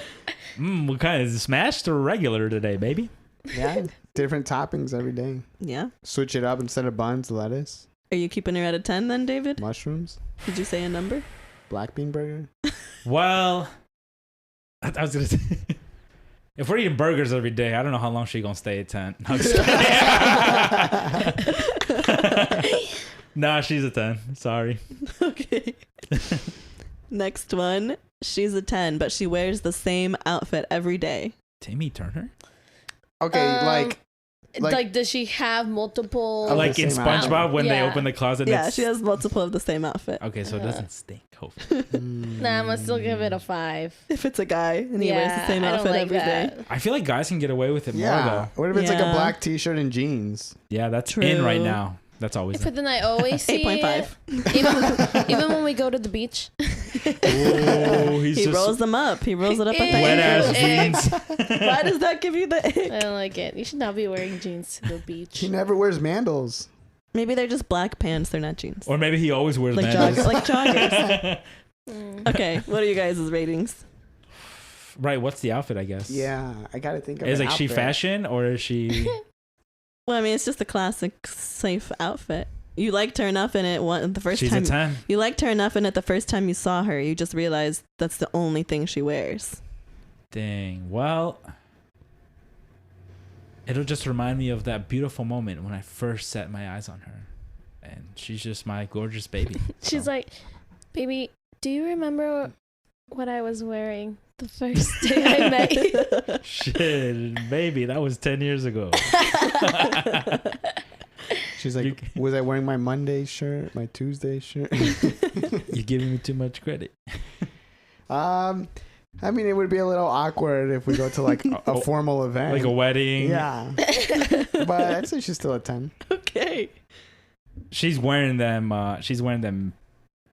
What kind is it, smashed or regular today, baby?
Yeah, different toppings every day.
Yeah.
Switch it up instead of buns, lettuce,
Are you keeping her at a 10 then, David?
mushrooms,
Did you say a number?
black bean burger.
Well, I was gonna say, if we're eating burgers every day, I don't know how long she gonna stay at 10. No, I'm just kidding. Nah, she's a 10. Sorry.
Okay. Next one. She's a 10, but she wears the same outfit every day.
Timmy Turner?
Okay, like
Like, does she have multiple?
Oh,
Like
the
in
same
SpongeBob
outfit.
when they
Yeah.
open the closet.
Yeah,
it's-
she has multiple of the same outfit.
Okay, so it doesn't stink. Hopefully.
Nah, I'm gonna still give it a 5.
If it's a guy and he wears the same
I don't
outfit
like
every day.
that.
I feel like guys can get away with it more
yeah.
though.
What if it's like a
Yeah.
black T-shirt and jeans?
Yeah, that's
True.
in right now. That's always in.
But then I always see
8.5.
it, even when we go to the beach.
Oh, he's
He
just
rolls them up. He rolls it up at the
wet ass
ankle.
jeans.
Why does that give you the ick?
I don't like it. You should not be wearing jeans to the beach.
He never wears mandals.
Maybe they're just black pants. They're not jeans.
Or maybe he always wears
Like
mandals.
like joggers.
Mm.
Okay, what are you guys' ratings?
Right, what's the outfit, I guess?
Yeah, I gotta think of
Is
an
like she
outfit.
fashion or is she
Well, I mean, it's just a classic, safe outfit. You liked her enough in it the first
she's
time.
a 10?
You liked her enough in it the first time you saw her. You just realized that's the only thing she wears.
Dang. Well, it'll just remind me of that beautiful moment when I first set my eyes on her. And she's just my gorgeous baby.
She's
So-
like, baby, do you remember what I was wearing the first day I met you?
Shit, baby, that was 10 years ago.
She's like, was I wearing my Monday shirt, my Tuesday shirt?
You're giving me too much credit.
I mean, it would be a little awkward if we go to like a formal event,
Like a wedding.
Yeah, but I'd say she's still a 10.
Okay.
She's wearing them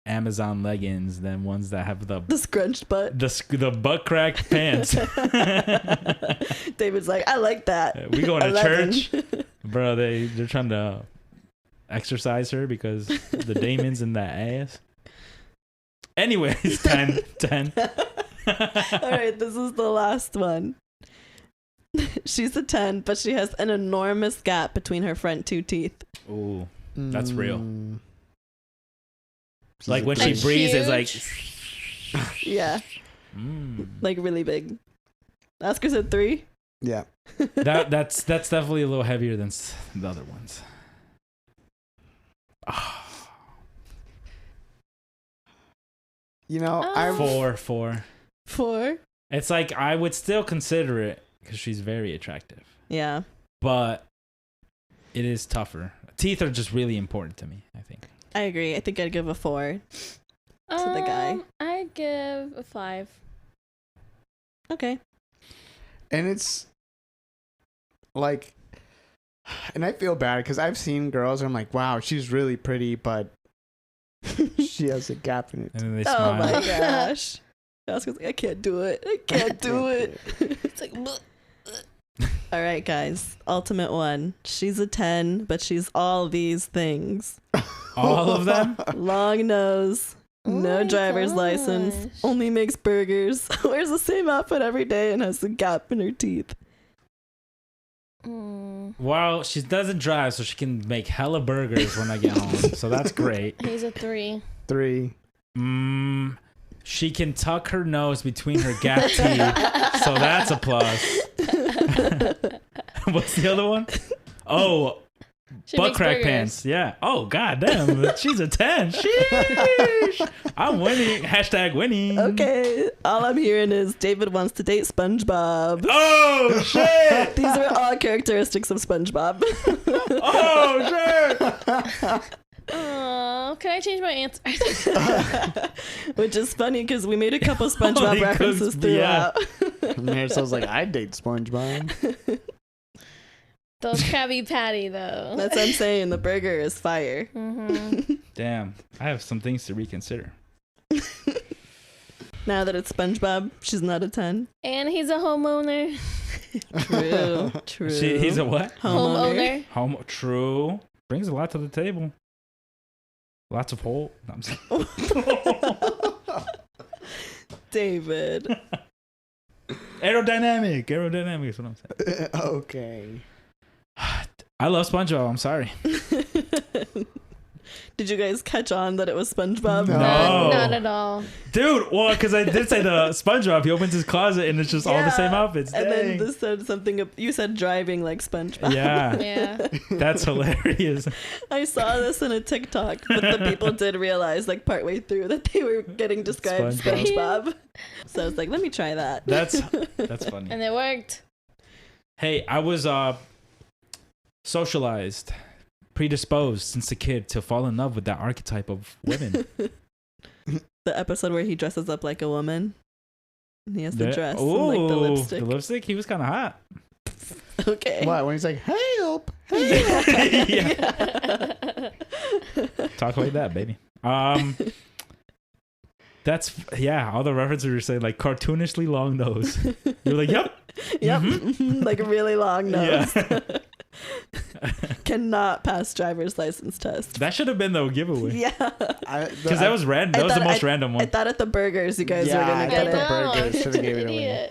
Amazon leggings, them ones that have the
The scrunched butt.
the butt crack pants.
David's like, I like that.
We going to
11.
church, bro. They're trying to exercise her because the damon's in that ass. Anyways, 10.
All right, this is the last one. She's a 10, but she has an enormous gap between her front two teeth.
Ooh, that's real.
She's
Like
a
when she
Like
breathes, it's like.
Yeah, like really big. Oscar said 3.
Yeah.
That's definitely a little heavier than the other ones.
You know, I
Four.
4.
It's like I would still consider it because she's very attractive,
Yeah.
but it is tougher. Teeth are just really important to me, I think.
I agree. I think I'd give a 4 to the guy.
I'd give a 5.
Okay.
and it's like, and I feel bad because I've seen girls and I'm like, wow, she's really pretty, but she has a gap in it.
And then they
Oh
smile.
my gosh. Oscar's like, I can't do it. I can't do it.
It's like, bleh.
All right, guys. Ultimate one. She's a 10, but she's all these things.
All of them?
Long nose,
Oh
no
my
driver's license,
gosh.
only makes burgers, wears the same outfit every day, and has a gap in her teeth.
Well, she doesn't drive, so she can make hella burgers when I get home. So that's great.
He's a 3.
3.
She can tuck her nose between her gap teeth, so that's a plus. What's the other one? Oh,
She
butt
makes
crack
burgers.
pants. Yeah. Oh, goddamn. She's a 10. Sheesh. I'm winning. Hashtag winning.
Okay, all I'm hearing is David wants to date SpongeBob.
Oh, shit.
These are all characteristics of SpongeBob.
Oh, shit.
Oh, can I change my answer?
Which is funny because we made a couple SpongeBob
Holy
references
cooks, yeah.
throughout.
Marisol's like, I date SpongeBob.
Those Krabby Patty, though.
That's what I'm saying. The burger is fire.
Mm-hmm.
Damn. I have some things to reconsider.
Now that it's SpongeBob, she's not a 10.
And he's a homeowner.
True. True.
He's a what?
Homeowner.
True. Brings a lot to the table. Lots of hole. No, I'm saying.
David.
Aerodynamic is what I'm saying.
Okay.
I love SpongeBob. I'm sorry.
Did you guys catch on that it was SpongeBob?
No.
Not at all.
Dude, well, because I did say the SpongeBob. He opens his closet and it's just all the same outfits.
And then
Dang.
this said something. You said driving like SpongeBob.
Yeah,
Yeah.
that's hilarious.
I saw this in a TikTok, but the people did realize like partway through that they were getting described SpongeBob. So I was like, let me try that.
That's funny.
And it worked.
Hey, I was socialized, predisposed since a kid to fall in love with that archetype of women.
The episode where he dresses up like a woman. And he has the dress and
Ooh,
like the lipstick.
the lipstick. He was kind of hot.
Okay.
What? When he's like, help.
Yeah. Talk like that, baby. That's all the references were saying like cartoonishly long nose. You're like, yep.
Yep.
Mhm.
Like a really long nose.
Yeah.
Cannot pass driver's license test.
That should have been the giveaway.
Yeah.
Because that was random. That was the most random
I
one.
thought at the burgers you guys were
Yeah,
gonna
I
get
thought
it.
the burgers
I'm
should've
such
gave
an
it away.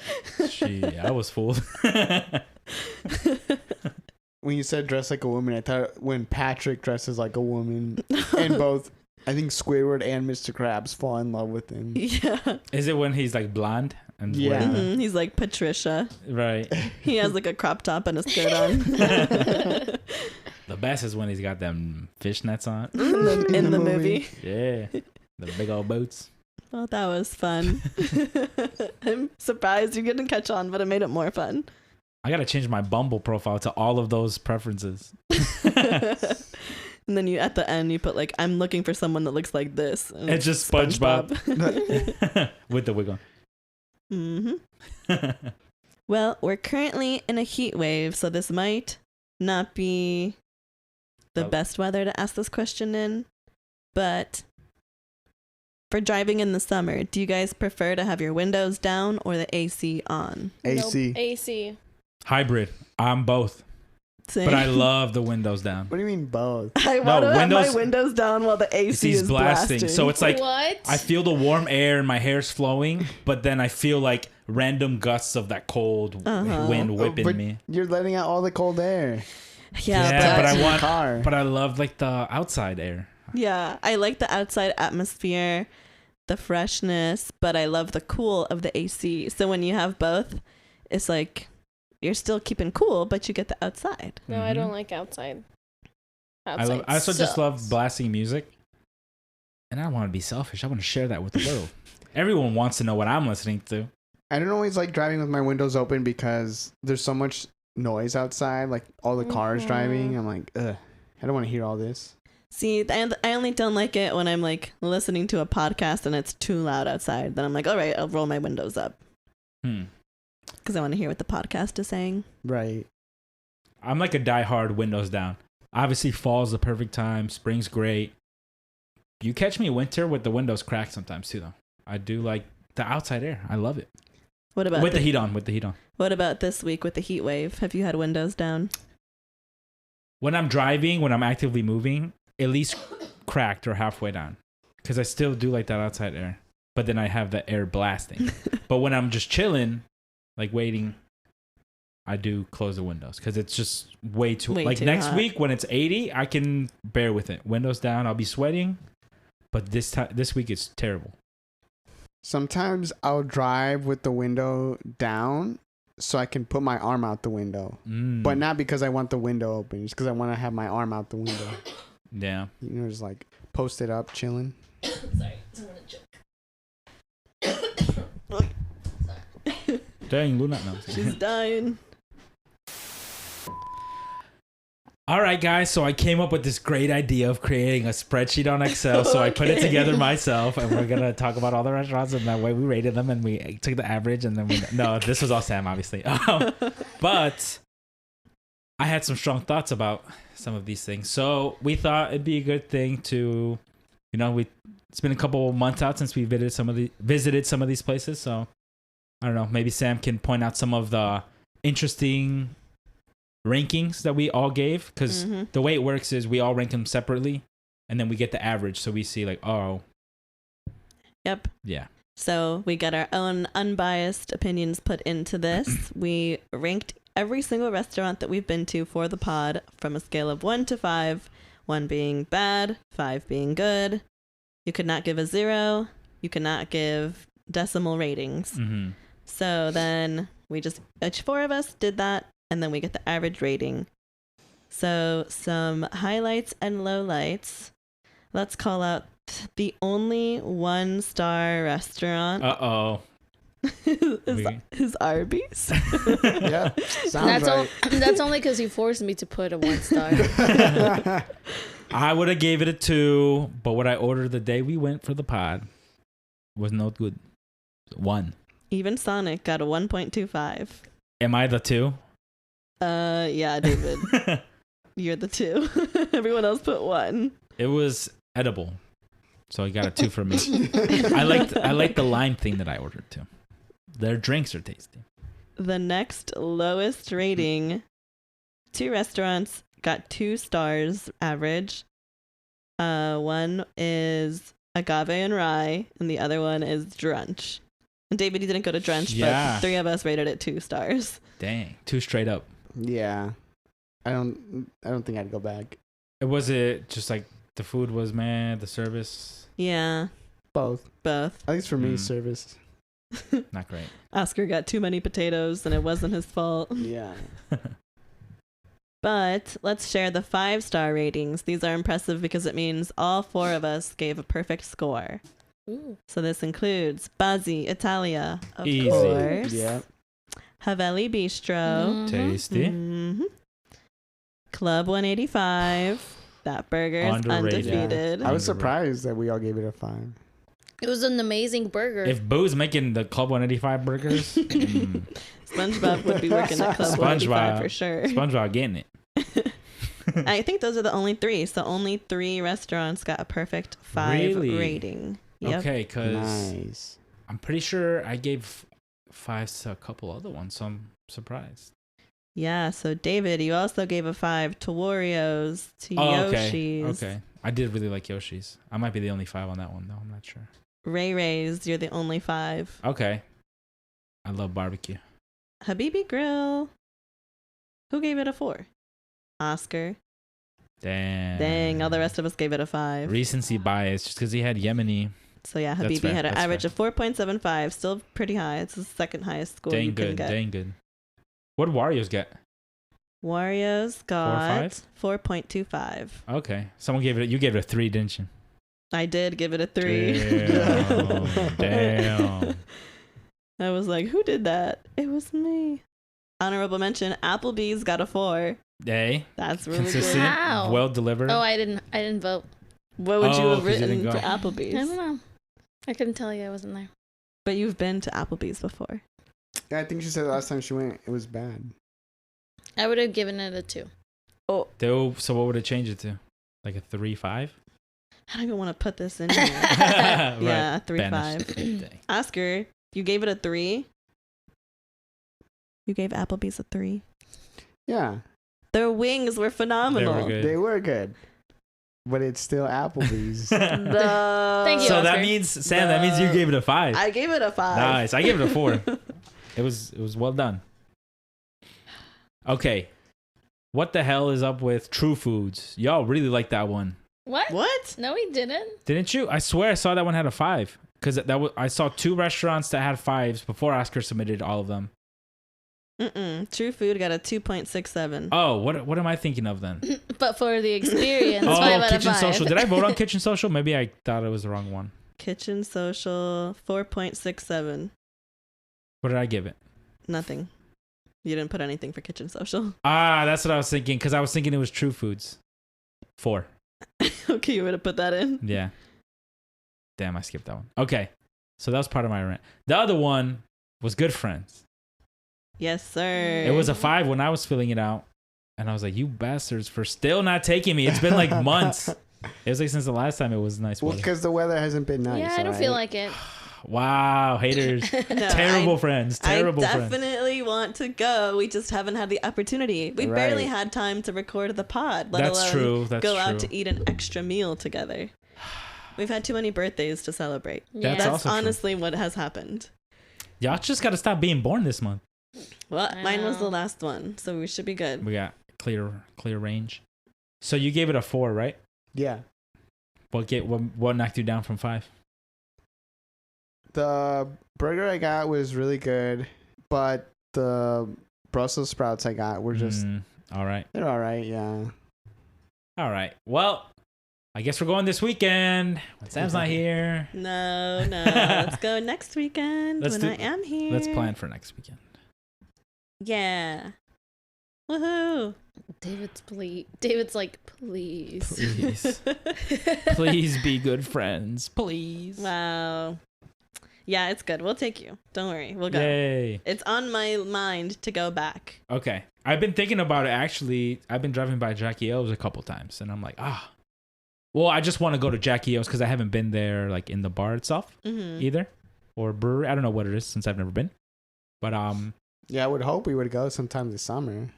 idiot.
I was fooled.
When you said dress like a woman, I thought when Patrick dresses like a woman, and both, I think Squidward and Mr. Krabs fall in love with him.
Yeah.
Is it when he's like blonde and
Yeah.
wearing the-
Mhm, he's like Patricia.
right?
He has like a crop top and a skirt on.
The best is when he's got them fishnets on.
in the movie.
Yeah, the big old boots.
Well, that was fun. I'm surprised you didn't catch on, but it made it more fun.
I gotta change my Bumble profile to all of those preferences.
And then you at the end you put like, I'm looking for someone that looks like this. And
It's just SpongeBob. With the wig on.
Mm-hmm. Well, we're currently in a heat wave, so this might not be the best weather to ask this question in. But for driving in the summer, do you guys prefer to have your windows down or the AC on?
AC.
Nope. AC.
Hybrid. I'm both.
Same.
But I love the windows down.
What do you mean both?
I want to have my
windows-
windows down while the AC
He's
is
blasting.
blasting.
So it's like
What?
I feel the warm air and my hair's flowing, but then I feel like random gusts of that cold wind whipping
but
me.
You're letting out all the cold air.
yeah,
but I
in the
want-
car.
But I love like the outside air.
yeah, I like the outside atmosphere, the freshness, but I love the cool of the AC. So when you have both, it's like you're still keeping cool, but you get the outside.
No, I don't like outside. Outside
I also just love
sucks.
blasting music. And I don't want to be selfish. I want to share that with the world. Everyone wants to know what I'm listening to.
I don't always like driving with my windows open because there's so much noise outside, like all the cars driving. I'm like, ugh, I don't want to hear all this.
See, and I only don't like it when I'm like listening to a podcast and it's too loud outside. Then I'm like, all right, I'll roll my windows up because I want to hear what the podcast is saying.
Right.
I'm like a diehard windows down. Obviously, fall's the perfect time. Spring's great. You catch me winter with the windows cracked sometimes too, though. I do like the outside air. I love it.
What about
With the heat on. With the heat on.
What about this week with the heat wave? Have you had windows down?
When I'm driving, when I'm actively moving, at least cracked or halfway down, because I still do like that outside air. But then I have the air blasting. But when I'm just chilling, like waiting, I do close the windows because it's just way too next
hot.
week when it's 80, I can bear with it. Windows down, I'll be sweating. But this week it's terrible.
Sometimes I'll drive with the window down so I can put my arm out the window. But not because I want the window open. Just because I want to have my arm out the window.
Yeah.
You know, just like post it up, chilling.
Sorry, someone joke.
Dang, Luna. No.
She's dying.
All right, guys. So I came up with this great idea of creating a spreadsheet on Excel. So I put it together myself, and we're gonna talk about all the restaurants and that way we rated them, and we took the average, and then no, this was all Sam, obviously. But I had some strong thoughts about some of these things, so we thought it'd be a good thing to, it's been a couple months out since we visited some of these places. So I don't know, maybe Sam can point out some of the interesting rankings that we all gave, because the way it works is we all rank them separately and then we get the average, so we see like, oh,
Yep.
yeah,
So we got our own unbiased opinions put into this. We ranked every single restaurant that we've been to for the pod from a scale of 1 to 5, 1 being bad, 5 being good. You could not give a 0. You could not give decimal ratings. So then each 4 of us did that, and then we get the average rating. So some highlights and lowlights. Let's call out the only 1-star restaurant. is Arby's.
Yeah, sounds right.
That's only because you forced me to put a 1 star.
I would have gave it a 2, but what I ordered the day we went for the pod was not good. 1.
Even Sonic got a 1.25.
Am I the 2?
Yeah, David. You're the 2. Everyone else put 1.
It was edible, so I got a 2 from me. I liked the lime thing that I ordered too. Their drinks are tasty.
The next lowest rating, 2 restaurants got 2 stars average. One is Agave and Rye, and the other one is Drunch. And David, you didn't go to Drunch, but 3 of us rated it 2 stars.
Dang, 2 straight up.
Yeah, I don't think I'd go back.
Was it just like the food was the service
Yeah,
Both.
at
least for me, service.
not great?
Oscar got too many potatoes, and it wasn't his fault.
Yeah.
But let's share the 5-star ratings. These are impressive because it means all 4 of us gave a perfect score.
Ooh.
So this includes Bazzi Italia, of
Easy.
course.
Yeah.
Haveli Bistro.
Tasty.
Club 185. That burger is
Underrated.
undefeated.
I was surprised that we all gave it a 5.
It was an amazing burger.
If Boo's making the Club 185 burgers,
SpongeBob would be working at Club 185 for sure.
SpongeBob getting it.
I think those are the only 3. So only 3 restaurants got a perfect 5 rating. Yep.
Okay, because
Nice.
I'm pretty sure I gave 5s to a couple other ones, so I'm surprised.
Yeah, so David, you also gave a 5 to Wario's, to Yoshi's.
Okay. I did really like Yoshi's. I might be the only 5 on that one, though. I'm not sure.
Ray Ray's, you're the only 5.
Okay. I love barbecue.
Habibi Grill. Who gave it a 4? Oscar. Dang, all the rest of us gave it a 5.
Recency bias, just because he had Yemeni.
So yeah,
That's
Habibi
fair,
had an
that's
average
fair.
of 4.75. Still pretty high. It's the second highest score you
Dang
can
good,
get.
dang good. What did Warriors get?
Wario's got 4.25.
Okay. You gave it a 3, didn't you?
I did give it a 3.
Damn.
I was like, who did that? It was me. Honorable mention, Applebee's got a 4.
Hey.
That's really
Consistent.
good.
Wow.
Well delivered.
Oh, I didn't vote.
What would you have
'cause you
written
didn't
for
go.
I
Applebee's?
don't know. I couldn't tell you I wasn't there.
But you've been to Applebee's before.
Yeah, I think she said the last time she went, it was bad.
I would have given it a 2.
So what would it change it to? Like a 3-5?
I don't even want to put this in here.
Right.
Yeah, 3-5.
Banished. Dang.
Oscar, you gave it a 3. You gave Applebee's a 3.
Yeah,
Their wings were phenomenal.
They were good.
they were good. But it's still Applebee's.
No.
Thank you,
So
Oscar.
that means, Sam, that means you gave it a 5.
I gave it a 5.
Nice. I gave it a 4. It was well done. Okay. What the hell is up with True Foods? Y'all really like that one.
What?
What?
No, we didn't.
Didn't you? I swear I saw that one had a 5. Because I saw 2 restaurants that had 5s before Oscar submitted all of them.
True Food got a 2.67.
Oh, what am I thinking of then?
But for the experience,
Oh,
5 out of
Kitchen
5.
Social. Did I vote on Kitchen Social? Maybe I thought it was the wrong one.
Kitchen Social 4.67.
What did I give it?
Nothing. You didn't put anything for Kitchen Social.
Ah, that's what I was thinking. Because I was thinking it was True Foods. 4.
Okay, you would have put that in.
Yeah. Damn, I skipped that one. Okay. So that was part of my rant. The other one was Good Friends.
Yes, sir.
It was a 5 when I was filling it out. And I was like, you bastards for still not taking me. It's been like months. It was like since the last time it was nice
Well,
weather.
because the weather hasn't been nice.
Yeah, I don't feel like it.
Wow, haters.
No,
Terrible friends. Terrible
I
friends.
definitely want to go. We just haven't had the opportunity. We barely
Right.
had time to record the pod, let
That's
alone
true. That's
go
true.
out to eat an extra meal together. We've had too many birthdays to celebrate.
Yeah.
That's
That's
also true.
honestly what has happened.
Y'all just got to stop being born this month.
Well,
I
mine was
know.
the last one, so we should be good.
We got clear range. So you gave it a 4, right?
Yeah.
What knocked you down from 5?
The burger I got was really good, but the Brussels sprouts I got were just,
all right.
they're all right, yeah.
All right. Well, I guess we're going this weekend. When Sam's not here.
No, let's go next weekend
Let's
when
do-
I am here.
Let's plan for next weekend.
Yeah. Woohoo.
David's like, please.
Please. Please be good friends. Please.
Wow. Yeah, it's good. We'll take you. Don't worry. We'll go.
Yay.
It's on my mind to go back.
Okay. I've been thinking about it, actually. I've been driving by Jackie O's a couple times, and I'm like, well, I just want to go to Jackie O's because I haven't been there, like, in the bar itself
Mm-hmm.
either, or brewery. I don't know what it is since I've never been. But
Yeah, I would hope we would go sometime this summer.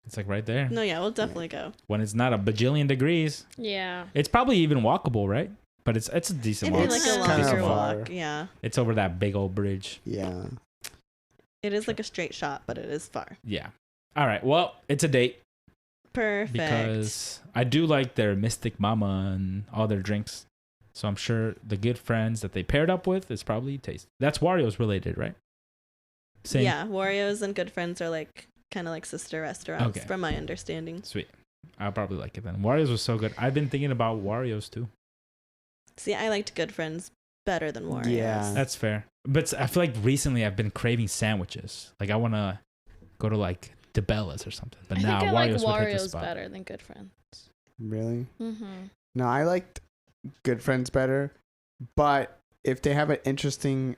it's like right there.
No, yeah, we'll definitely go.
When it's not a bajillion degrees.
Yeah.
It's probably even walkable, right? But it's a decent
It'd be
walk.
like a
It's
kinda
longer
far.
walk. Yeah.
It's over that big old bridge.
Yeah.
It is like a straight shot, but it is far.
Yeah. All right. Well, it's a date
Perfect.
because I do like their Mystic Mama and all their drinks. So I'm sure the Good Friends that they paired up with is probably tasty. That's Wario's related, right? Same.
Yeah, Wario's and Good Friends are like kind of like sister restaurants,
Okay.
from my understanding.
Sweet. I'll probably like it then. Wario's was so good. I've been thinking about Wario's too.
See, I liked Good Friends better than Wario's.
Yeah.
That's fair. But I feel like recently I've been craving sandwiches. Like I want to go to like DeBella's or something. But
I
now
think I like
Wario's would hit the
Wario's
spot.
better than Good Friends.
Really?
Mm-hmm.
No, I liked Good Friends better, but if they have an interesting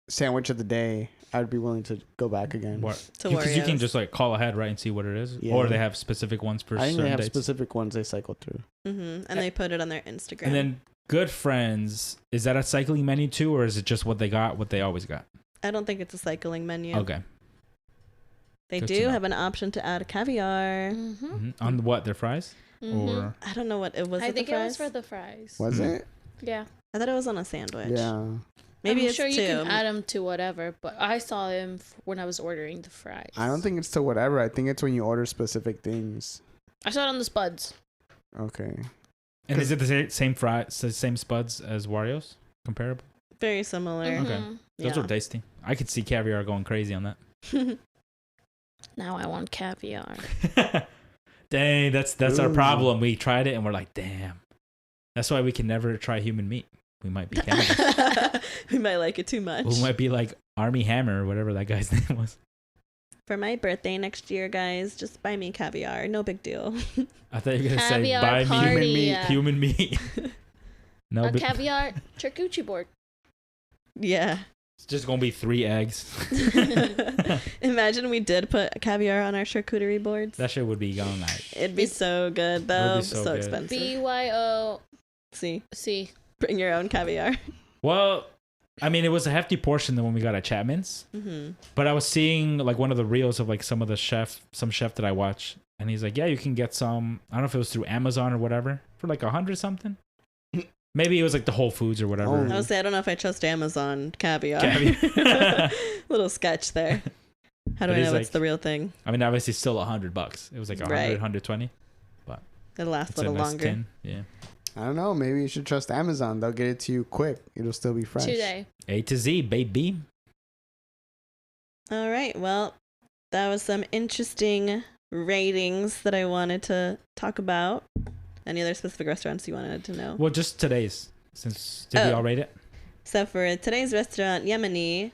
sandwich of the day, I'd be willing to go back again.
To
Because you can
Wario's.
just like call ahead, right, and see what it is.
Yeah.
Or they have specific ones for
I think
certain
they have
dates.
specific ones they cycle through.
Mm-hmm. And they put it on their Instagram.
And then Good Friends, is that a cycling menu too, or is it just what they got, what they always got?
I don't think it's a cycling menu.
Okay.
They
Good to
do
know.
have an option to add caviar.
Mm-hmm.
Mhm. On what, their fries? Or
I don't know what it was.
I
it
think
the
it was
fries?
for the fries.
Was
Hmm.
it?
Yeah.
I thought it was on a sandwich.
Yeah.
Maybe
I'm
it's
sure
two.
you can add them to whatever, but I saw him when I was ordering the fries.
I don't think it's to whatever. I think it's when you order specific things.
I saw it on the spuds.
Okay.
and is it the same fries, the same spuds as Wario's? Comparable?
Very similar.
Okay.
Mhm.
Those
Yeah.
are tasty. I could see caviar going crazy on that.
Now I want caviar.
Dang, that's our
Ooh.
problem. We tried it and we're like, damn. That's why we can never try human meat. We might be cannibals.
We might like it too much.
We might be like Army Hammer or whatever that guy's name was.
For my birthday next year, guys, just buy me caviar. No big deal.
I thought you were gonna say
Caviar
buy
party.
me human meat. No,
A
but
caviar charcuterie board.
Yeah.
it's just gonna be 3 eggs.
Imagine we did put caviar on our charcuterie boards.
That shit would be gone night.
It'd be so good, though.
be so
So
good.
expensive.
BYOC.
See, bring your own caviar.
Well, I mean, it was a hefty portion than when we got at Chapman's.
Mm-hmm.
But I was seeing like one of the reels of like some chef that I watch, and he's like, yeah, you can get some. I don't know if it was through Amazon or whatever for like 100 something. Maybe it was like the Whole Foods or whatever.
Oh.
I would say I don't know if I trust Amazon caviar.
Caviar.
Little sketch there. How do
But
I
he's
know it's
like-
the real thing?
I mean, obviously, still $100. It was like 100,
Right.
120.
It'll last
It's
a
a
little
nice
longer.
tin. Yeah.
I don't know. Maybe you should trust Amazon. They'll get it to you quick. It'll still be fresh.
2 day.
A to Z, baby.
All right. Well, that was some interesting ratings that I wanted to talk about. Any other specific restaurants you wanted to know?
Well, just today's. Did we
Oh.
all rate it?
So for today's restaurant, Yemeni,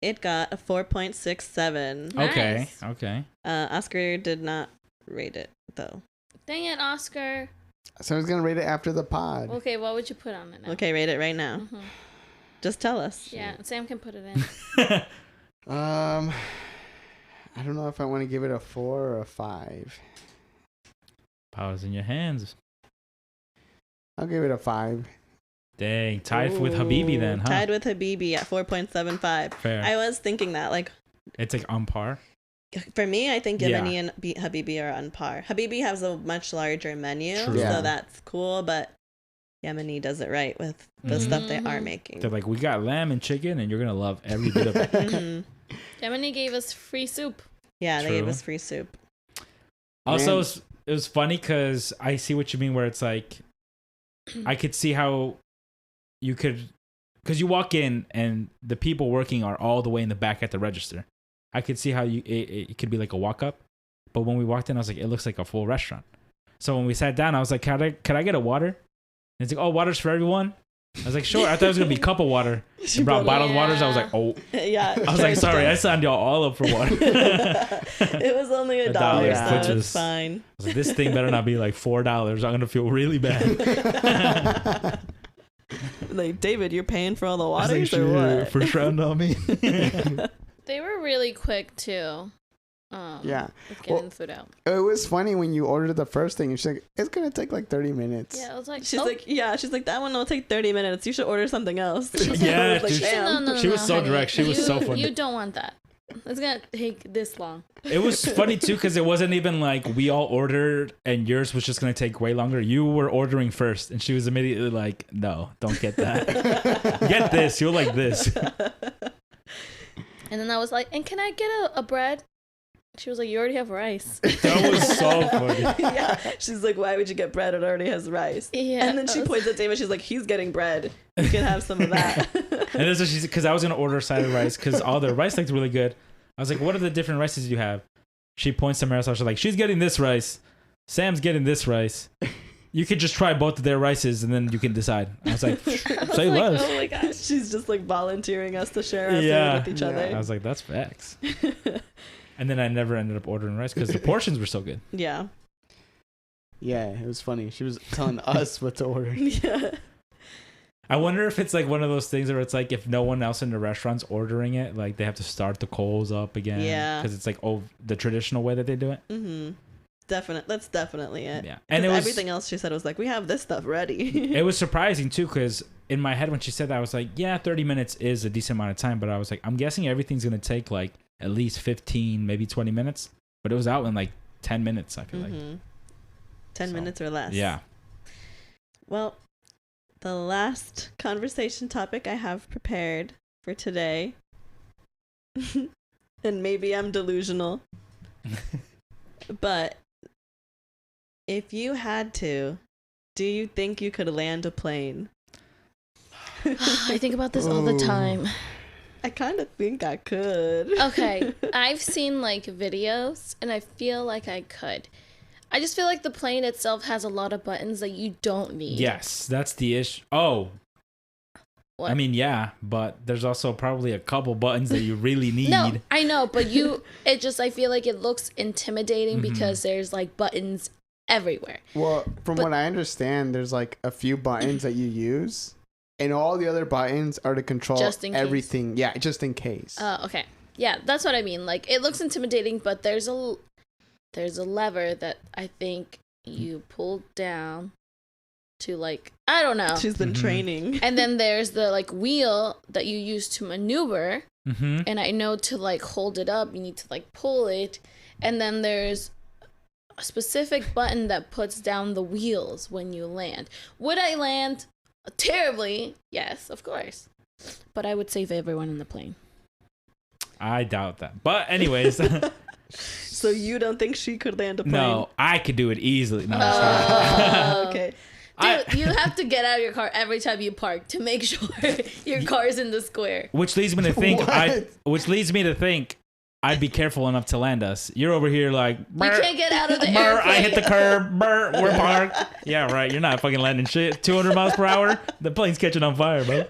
it got a 4.67.
Okay.
Nice.
Okay.
Oscar did not rate it, though.
Dang it, Oscar.
So I was gonna rate it after the pod.
Okay, what would you put on it now?
Okay, rate it right now.
Mhm.
Just tell us.
Yeah, Sam can put it in.
I don't know if I want to give it a 4 or a 5.
Power's in your hands.
I'll give it a 5.
Dang. Tied with Habibi
Ooh,
then, huh?
Tied with Habibi at 4.75.
Fair.
I was thinking that, like,
It's like on par.
for me, I think
Yeah.
Yemeni and Habibi are on par. Habibi has a much larger menu,
True.
Yeah.
so that's cool, but Yemeni does it right with the
Mhm.
stuff they are
Mhm.
making.
They're like, we got lamb and chicken, and you're gonna love every bit of it.
Mhm.
Yemeni gave us free soup.
Yeah, they gave
True.
us free soup.
Also,
Man.
it was funny because I see what you mean. Where it's like, I could see how you could, because you walk in and the people working are all the way in the back at the register. I could see how it could be like a walk up, but when we walked in, I was like, it looks like a full restaurant. So when we sat down, I was like, could I get a water? And it's like, oh, water's for everyone. I was like, sure. I thought it was gonna be cup of water. They brought bottled waters. I was like, oh.
Yeah.
I was like, sorry, I signed y'all all up for water.
It was only $1,
$1,
so
which
it's
was-
fine.
I was like, this thing better not be like $4. I'm gonna feel really bad.
Like, David, you're paying for all the
I was like,
waters or what?
First round on me.
They were really quick too.
Yeah.
With getting
Well-
the food out.
It was funny when you ordered the first thing. She's like, it's gonna take like 30 minutes.
Yeah, I was like,
She's
oh,
like, that one will take 30 minutes. You should order something else.
Yeah,
I was like,
dude.
damn.
no,
She was so
honey.
direct. She was so funny.
You don't want that. It's gonna take this long.
It was funny too because it wasn't even like we all ordered and yours was just gonna take way longer. You were ordering first, and she was immediately like, "No, don't get that. Get this. You'll like this."
And then I was like, and can I get a bread? She was like, you already have rice.
That was so funny.
Yeah. She's like, why would you get bread? It already has rice.
Yeah.
And then she points at David. She's like, he's getting bread. You can have some of that.
And this is because I was gonna order a side of rice because all the rice looked really good. I was like, "What are the different rices you have?" She points somewhere else. I was like, "She's getting this rice. Sam's getting this rice. You could just try both of their rices and then you can decide." I was like, "Say
like,
less."
oh my gosh.
She's just like volunteering us to share our
Yeah.
food with each
Yeah.
I
other.
was like, "That's facts." And then I never ended up ordering rice because the portions were so good.
Yeah.
Yeah, it was funny. She was telling us what to order.
Yeah.
I wonder if it's like one of those things where it's like if no one else in the restaurant's ordering it, like they have to start the coals up again.
Yeah.
Because it's like the traditional way that they do it.
Mm-hmm. That's definitely it.
Yeah.
And
And it was
everything else she said was like, we have this stuff ready.
it was surprising too because in my head when she said that I was like, yeah, 30 minutes is a decent amount of time, but I was like, I'm guessing everything's gonna take like at least 15, maybe 20 minutes. But it was out in like 10 minutes. I feel like.
Mm-hmm. 10
So,
minutes or less.
Yeah.
Well, the last conversation topic I have prepared for today, and maybe I'm delusional, but if you had to, do you think you could land a plane?
I think about this all the
Oh.
time.
I kind of think I could.
Okay, I've seen like videos and I feel like I could. I just feel like the plane itself has a lot of buttons that you don't need.
Yes, that's the issue. Oh,
What?
I mean, yeah, but there's also probably a couple buttons that you really need.
No, I know, but I feel like it looks intimidating because there's like buttons everywhere.
Well, from what I understand, there's like a few buttons that you use, and all the other buttons are to control
Just in case.
everything. Yeah, just in case.
Oh, okay. Yeah, that's what I mean. Like, it looks intimidating, but there's a lever that I think you pull down to, like, I don't know.
She's been training.
And then there's the like wheel that you use to maneuver.
Mm-hmm.
And I know to like hold it up, you need to like pull it. And then there's a specific button that puts down the wheels when you land. Would I land terribly? Yes, of course. But I would save everyone in the plane.
I doubt that. But anyways,
So you don't think she could land a plane?
no, I could do it easily. No, I'm just kidding.
Okay.
Dude, you have to get out of your car every time you park to make sure your car is in the square.
Which leads me to think
What?
I'd be careful enough to land us. You're over here like,
You can't get out of the
Brr,
airplane.
I hit the curb. Brr, we're parked. Yeah, right. You're not fucking landing shit. 200 miles per hour. The plane's catching on fire, bro.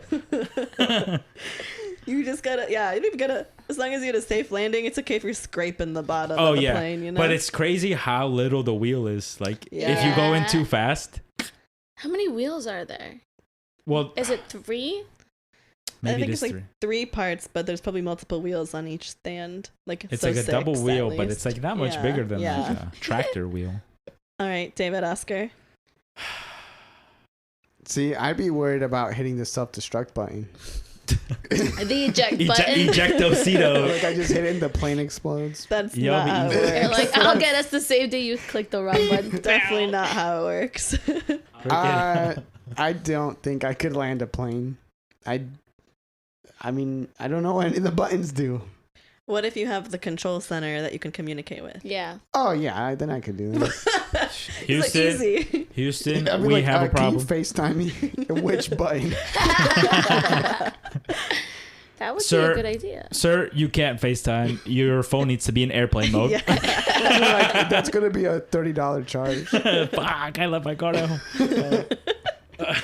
You just gotta, you don't even gotta, as long as you get a safe landing, it's okay if you're scraping the bottom
Oh
of the
yeah,
plane, you know?
but it's crazy how little the wheel is. Like if you go in too fast.
How many wheels are there?
Well,
Is it 3?
maybe
I think
it
it's
is
like
3.
3 parts, but there's probably multiple wheels on each stand. Like
It's
so
like a double
6
wheel,
at
but
least.
it's like that much bigger than like a tractor wheel.
All right, David, Oscar.
See, I'd be worried about hitting the self-destruct button.
The eject button.
Ejectocito.
Like I just hit it and the plane explodes.
That's
Yo,
not
but
how it
you-
works.
You're like, I'll get us to save day. You click the wrong button.
Definitely not how it works.
I don't think I could land a plane. I mean, I don't know what any of the buttons do.
What if you have the control center that you can communicate with?
Yeah.
Oh yeah, then I could do it.
It's like easy.
Houston,
I'd be
we
like,
have a problem.
Can you FaceTime me? Which button?
That would
Sir,
be a good idea.
Sir, you can't FaceTime. Your phone needs to be in airplane mode.
Yeah.
Like, that's gonna be a $30 charge.
Fuck, I left my car at home.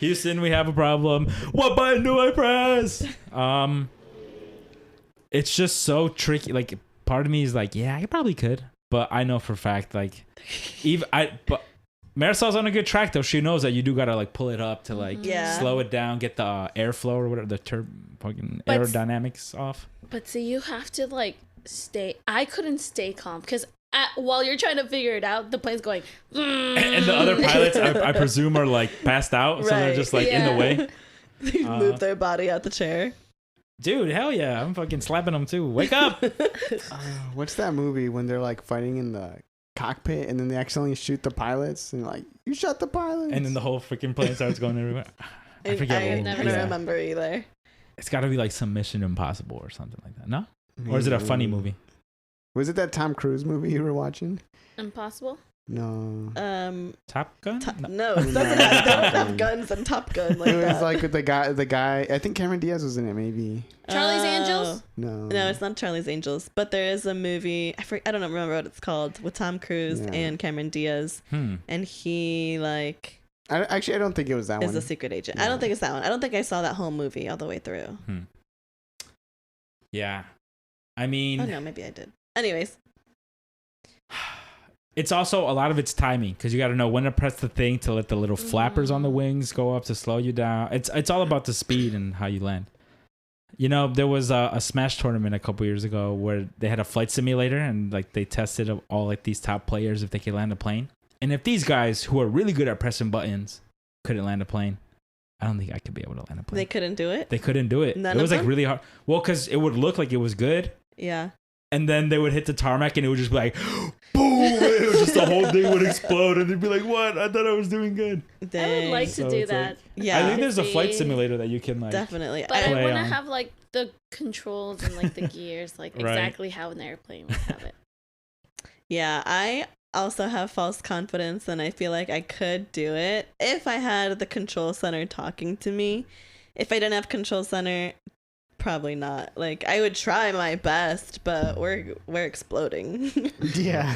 Houston, we have a problem. What button do I press? It's just so tricky. Like, part of me is like, yeah, I probably could, but I know for a fact, like, but Marisol's on a good track though. She knows that you do gotta like pull it up to like
Yeah.
slow it down, get the airflow or whatever, the fucking
But-
aerodynamics off.
But see, you have to like stay. I couldn't stay calm because while you're trying to figure it out, the plane's going.
And the other pilots, I presume, are like passed out, so they're
Right.
just like in the
Yeah.
way.
They move their body out the chair.
Dude, hell yeah, I'm fucking slapping them too. Wake up!
What's that movie when they're like fighting in the cockpit and then they accidentally shoot the pilots and like you shot the pilots
And then the whole freaking plane starts going everywhere. I forget
I
what
never
don't
movie.
remember either.
It's got to be like some Mission Impossible or something like that. No? Or is it a funny movie?
Was it that Tom Cruise movie you were watching?
Impossible.
No.
Top Gun?
No, it doesn't have guns and Top Gun like
It was
that.
like with the guy. I think Cameron Diaz was in it. Maybe.
Charlie's
Oh.
Angels.
No.
No, it's not Charlie's Angels, but there is a movie. I don't remember what it's called with Tom Cruise
Yeah.
and Cameron Diaz, and he like
I don't think it was that
is
one.
a secret agent.
Yeah.
I don't think it's that one. I don't think I saw that whole movie all the way through.
Yeah. I mean,
Oh no, maybe I did. Anyways,
it's also a lot of it's timing because you got to know when to press the thing to let the little flappers on the wings go up to slow you down. It's all about the speed and how you land. You know, there was a Smash tournament a couple years ago where they had a flight simulator and like they tested all like these top players if they could land a plane. And if these guys who are really good at pressing buttons couldn't land a plane, I don't think I could be able to land a plane.
they couldn't do it.
They couldn't do it.
None
It was
of
like
them?
really hard. Well, because it would look like it was good.
Yeah.
And then they would hit the tarmac and it would just be like, boom! It was just the whole thing would explode and they'd be like, what? I thought I was doing good.
I would
Dang.
like to
So
do
it's like-
that.
Yeah.
I think there's a flight
See?
simulator that you can like.
Definitely.
But I
play
want to
on.
have like the controls and like the gears, like
Right.
exactly how an airplane would have it.
Yeah, I also have false confidence and I feel like I could do it if I had the control center talking to me. If I didn't have control center, Probably not. Like, I would try my best, but we're exploding.
Yeah.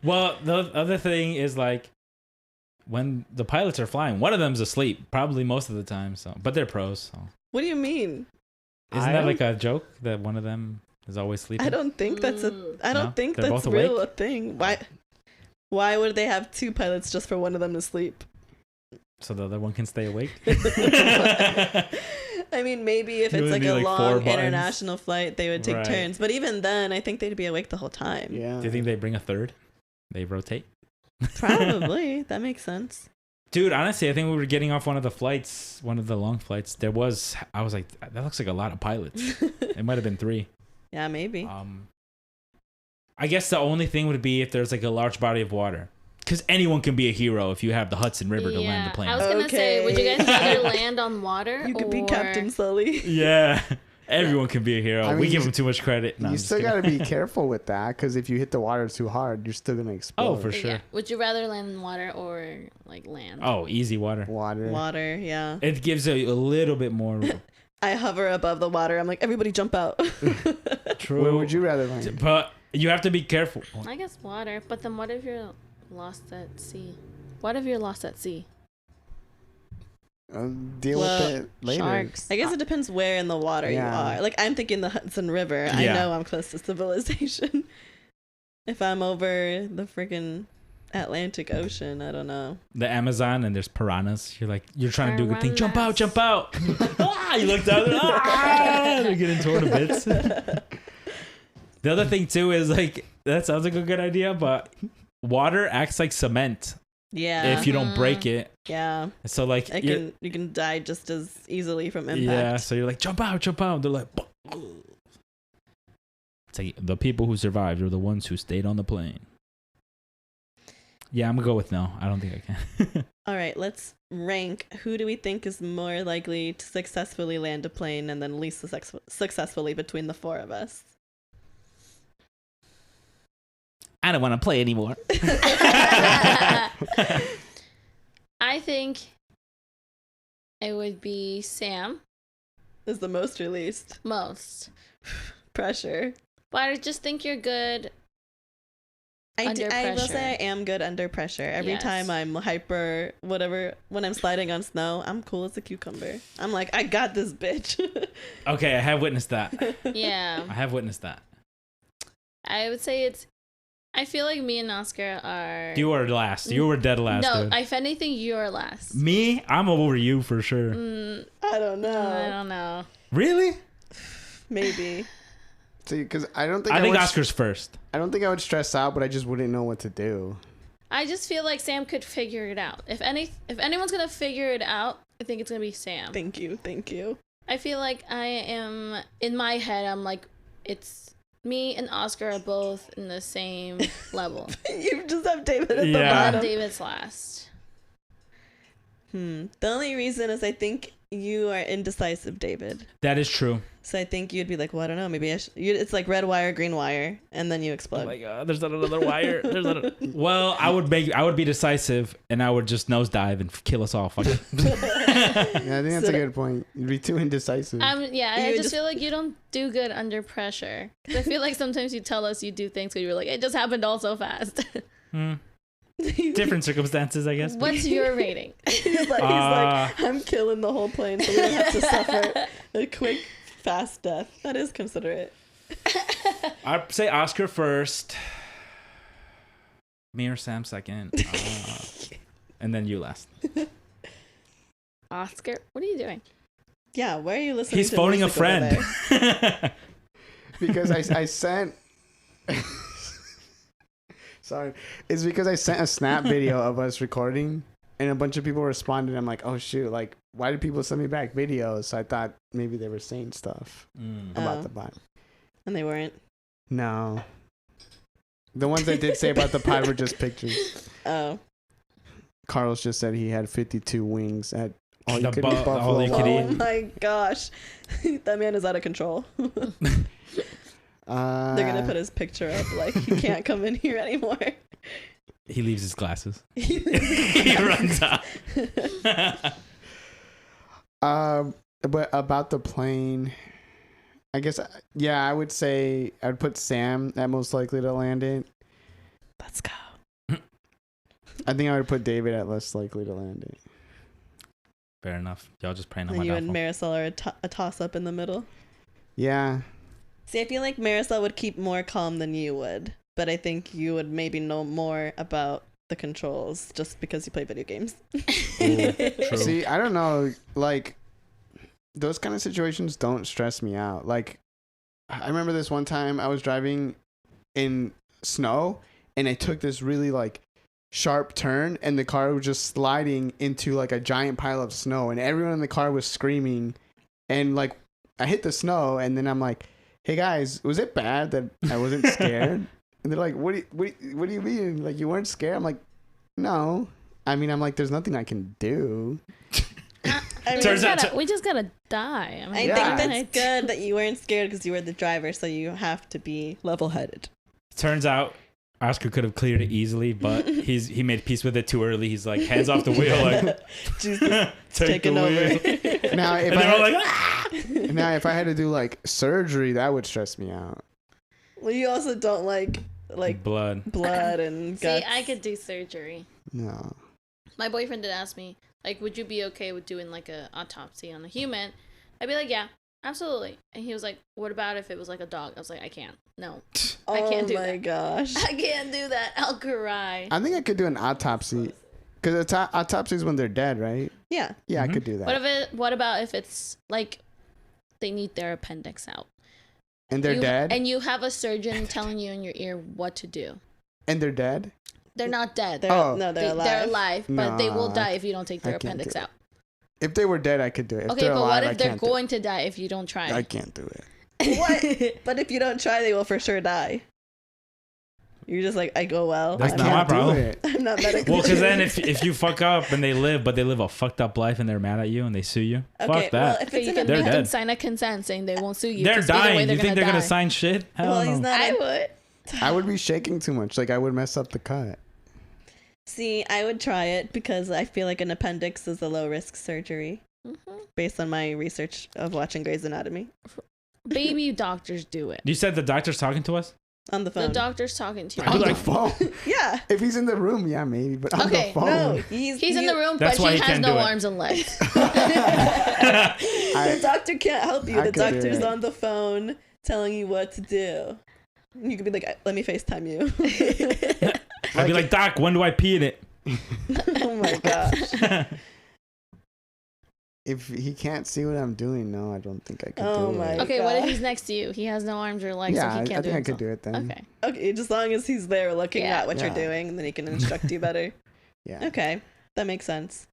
Well, the other thing is like when the pilots are flying, one of them's asleep probably most of the time. So, but they're pros. So.
What do you mean?
Isn't that like a joke that one of them is always sleeping?
I don't think that's I don't
No?
think
They're
that's
both
real
awake?
a thing. Why would they have two pilots just for one of them to sleep?
So the other one can stay awake.
I mean, maybe if
You
it's
would
like
need,
a
like, 4
long
buttons.
international flight, they would take
Right.
turns. But even then, I think they'd be awake the whole time.
Yeah.
Do you think they bring a third? They rotate?
Probably. That makes sense.
Dude, honestly, I think we were getting off one of the flights, one of the long flights. I was like, that looks like a lot of pilots. It might have been 3.
Yeah, maybe.
I guess the only thing would be if there's like a large body of water. Because anyone can be a hero if you have the Hudson River to land the plane.
I was gonna say, would you guys rather land on water?
You could be
or-
Captain Sully.
Yeah. Everyone can be a hero.
I mean,
we give them too much credit. No,
you
I'm just
still
kidding.
got to be careful with that because if you hit the water too hard, you're still gonna explode.
Oh, for sure.
Yeah. Would you rather land in water or like land?
Oh, easy water.
Water.
Water, yeah.
It gives a little bit more.
I hover above the water. I'm like, everybody jump out.
True.
Where would you rather land?
But you have to be careful.
I guess water. But then what if you're lost at sea? What if you're lost at sea?
Deal
Well,
with it later.
Sharks.
I guess it depends where in the water
Yeah.
you are. Like, I'm thinking the Hudson River. I
Yeah.
know I'm close to civilization. If I'm over the freaking Atlantic Ocean, I don't know.
The Amazon and there's piranhas. You're trying to do a good thing. Jump out,
Piranhas.
jump out. You look down there. They're getting torn to bits. The other thing too is like that sounds like a good idea, but water acts like cement
Yeah.
if you don't break it.
Yeah.
So like
You can die just as easily from impact.
yeah, so you're like jump out. They're like it's like the people who survived are the ones who stayed on the plane. Yeah, I'm gonna go with no. I don't think I can.
All right, let's rank who do we think is more likely to successfully land a plane and then least successfully between the 4 of us.
I don't want to play anymore.
I think it would be Sam
Is the most or least?
most.
Pressure.
But I just think you're good.
I
Under
will
pressure.
say I am good under pressure. Every
Yes.
time I'm hyper, whatever, when I'm sliding on snow, I'm cool as a cucumber. I'm like, I got this bitch.
Okay, I have witnessed that.
Yeah.
I have witnessed that.
I would say I feel like me and Oscar are.
You were last. You were dead last.
No,
dude.
if anything, you're last.
Me? I'm over you for sure.
I don't know.
I don't know.
Really?
Maybe.
See, because I don't think
I think
would,
Oscar's first.
I don't think I would stress out, but I just wouldn't know what to do.
I just feel like Sam could figure it out. If anyone's gonna figure it out, I think it's gonna be Sam.
Thank you. Thank you.
I feel like I am in my head. I'm like, it's me and Oscar are both in the same level.
You just have David at the
Yeah.
bottom.
David's last.
The only reason is I think you are indecisive, David.
That is true.
So I think you'd be like, well, I don't know. Maybe it's like red wire, green wire, and then you explode.
Oh my god, there's not another wire. Well, I would be decisive and I would just nosedive and kill us all. Fuck it.
Yeah, I think that's
So-
a good point. You'd be too indecisive.
Yeah,
You
I
would
just
just-
feel like you don't do good under pressure. 'Cause I feel like sometimes you tell us you do things because you're like, it just happened all so fast.
Different circumstances, I guess.
What's your rating?
he's like, I'm killing the whole plane so we don't have to suffer a quick, fast death. That is considerate.
I'd say Oscar first. Me or Sam second. And then you last.
Oscar, what are you doing?
Yeah, why are you listening?
He's
to
phoning a
music over
friend.
there?
Because I sent. Sorry, it's because I sent a snap video of us recording, and a bunch of people responded. I'm like, oh shoot, like why did people send me back videos? So I thought maybe they were saying stuff about
Oh.
the bot.
And they weren't.
No, the ones I did say about the pod were just pictures.
Oh.
Carlos just said he had 52 wings at all you
The
could
bu-
eat
all
buffalo.
you could
Oh
eat.
my gosh. That man is out of control. They're going to put his picture up like he can't come in here anymore.
He leaves his glasses.
He
He runs out.
But about the plane, I guess, yeah, I would say I'd put Sam at most likely to land it.
Let's go.
I think I would put David at less likely to land it.
Fair enough. Y'all just praying on
And
my
you and
downfall.
Marisol are a toss up in the middle.
Yeah.
See, I feel like Marisol would keep more calm than you would, but I think you would maybe know more about the controls just because you play video games.
True.
See, I don't know. Like, those kind of situations don't stress me out. Like, I remember this one time I was driving in snow and I took this really like sharp turn and the car was just sliding into like a giant pile of snow and everyone in the car was screaming and like I hit the snow and then I'm like, hey guys, was it bad that I wasn't scared? And they're like, what do you mean? Like, you weren't scared? I'm like, no. I mean, I'm like, there's nothing I can do.
I mean,
we just gotta die. I, mean,
I
Yeah.
think that's good that you weren't scared because you were the driver, so you have to be level-headed.
Turns out Oscar could have cleared it easily, but he made peace with it too early. He's like, hands off the wheel, like
Jesus,
take the
taking over.
wheel.
Now, if
And they're all
I
like, ah!
now if I had to do like surgery, that would stress me out.
Well, you also don't like
blood.
blood and guts.
See, I could do surgery.
No.
My boyfriend did ask me, like, would you be okay with doing like a autopsy on a human? I'd be like, yeah, absolutely. And he was like, what about if it was like a dog? I was like, I can't. No, I can't do
Oh my
that.
gosh.
I can't do that. I'll cry.
I think I could do an autopsy. Because autopsy is when they're dead, right?
Yeah.
Yeah, I
Mhm.
could do that.
What about if it's like they need their appendix out?
And they're dead?
And you have a surgeon telling you in your ear what to do.
And they're dead?
They're not dead.
They're,
Oh.
no, they're alive.
They're alive, but they will
No,
die if you don't take their
I can't
appendix
do it.
out.
If they were dead, I could do it. If
Okay,
they're
but
alive,
what
I
if they're
can't
going to die if you don't
I
try?
can't do it.
What? But if you don't try, they will for sure die. You're just like, I go well.
That's
I'm
not
not,
my
Can't do
problem.
it.
I'm not medically
Well, because then
trained.
if you fuck up and they live, but they live a fucked up life and they're mad at you and they sue you,
Okay,
fuck that.
well, if
Okay,
it's
you
in
can
a
They're
make them
dead.
sign a consent saying they won't sue you.
they're
'cause either way
dying. You think they're
die.
gonna sign shit? Hell
well,
no.
he's not.
I
a-
would.
I would be shaking too much. Like, I would mess up the cut.
See, I would try it because I feel like an appendix is a low risk surgery
Mhm.
based on my research of watching Grey's Anatomy
Baby doctors do it.
You said the doctor's talking to us?
on the
The
phone.
doctor's talking to you.
I'd be
On the
like,
phone?
Yeah.
If he's in the room, yeah, maybe. But on
Okay,
the phone.
No, he's
He's in the room,
That's
but
why
he
he
has
can't
no
do it.
arms and legs.
The doctor can't help you.
I
The
could do
doctor's
it.
on the phone telling you what to do. You could be like, let me FaceTime you.
I'd be like, Doc, when do I pee in it?
Oh my gosh.
If he can't see what I'm doing, no, I don't think I could
Oh
do
my
it.
Okay, what if
God.
he's next to you? He has no arms or legs,
Yeah,
so
I
he can't do
think I
it.
could do it then.
Okay.
Okay, just as long as he's there looking
Yeah.
at what you're
Yeah.
doing, and then he can instruct you better.
Yeah.
Okay, that makes sense.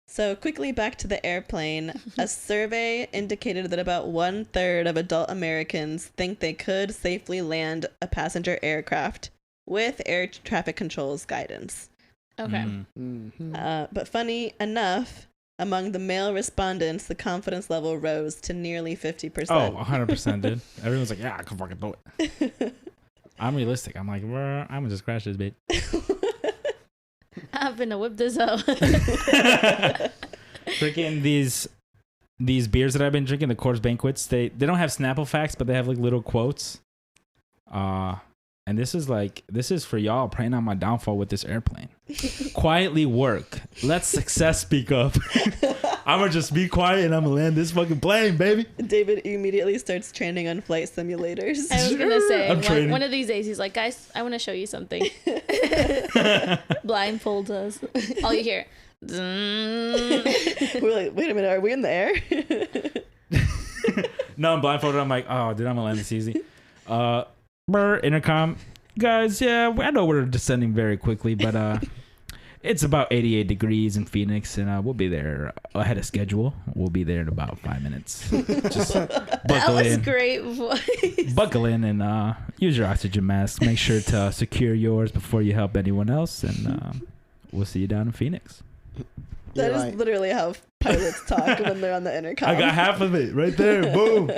So quickly back to the airplane. A survey indicated that about 1/3 of adult Americans think they could safely land a passenger aircraft with air traffic controls guidance.
Okay.
Mm.
Mhm.
But funny enough, among the male respondents, the confidence level rose to nearly 50%.
Oh, 100%, dude. Everyone's like, yeah, I can fucking do it. I'm realistic. I'm like, "Bruh, I'm gonna just crash this bitch.
I'm finna whip this up.
Freaking these beers that I've been drinking, the Coors Banquets, they don't have Snapple facts, but they have like little quotes. And this is for y'all praying on my downfall with this airplane. Quietly work. Let success speak up. I'm gonna just be quiet and I'm gonna land this fucking plane, baby.
David immediately starts training on flight simulators.
I was gonna say
I'm training.
one of these days he's like, guys, I want to show you something. Blindfold us. All you hear.
We're like, wait a minute, are we in the air?
No, I'm blindfolded. I'm like, oh, dude, I'm gonna land this easy. Intercom, guys. Yeah, I know we're descending very quickly, but it's about 88 degrees in Phoenix, and we'll be there ahead of schedule. We'll be there in about 5 minutes. Just
That
buckle
was
in,
great voice.
buckle in, and use your oxygen mask. Make sure to secure yours before you help anyone else, and we'll see you down in Phoenix.
That
You're
is
like-
literally how pilots talk when they're on the intercom.
I got half of it right there. Boom.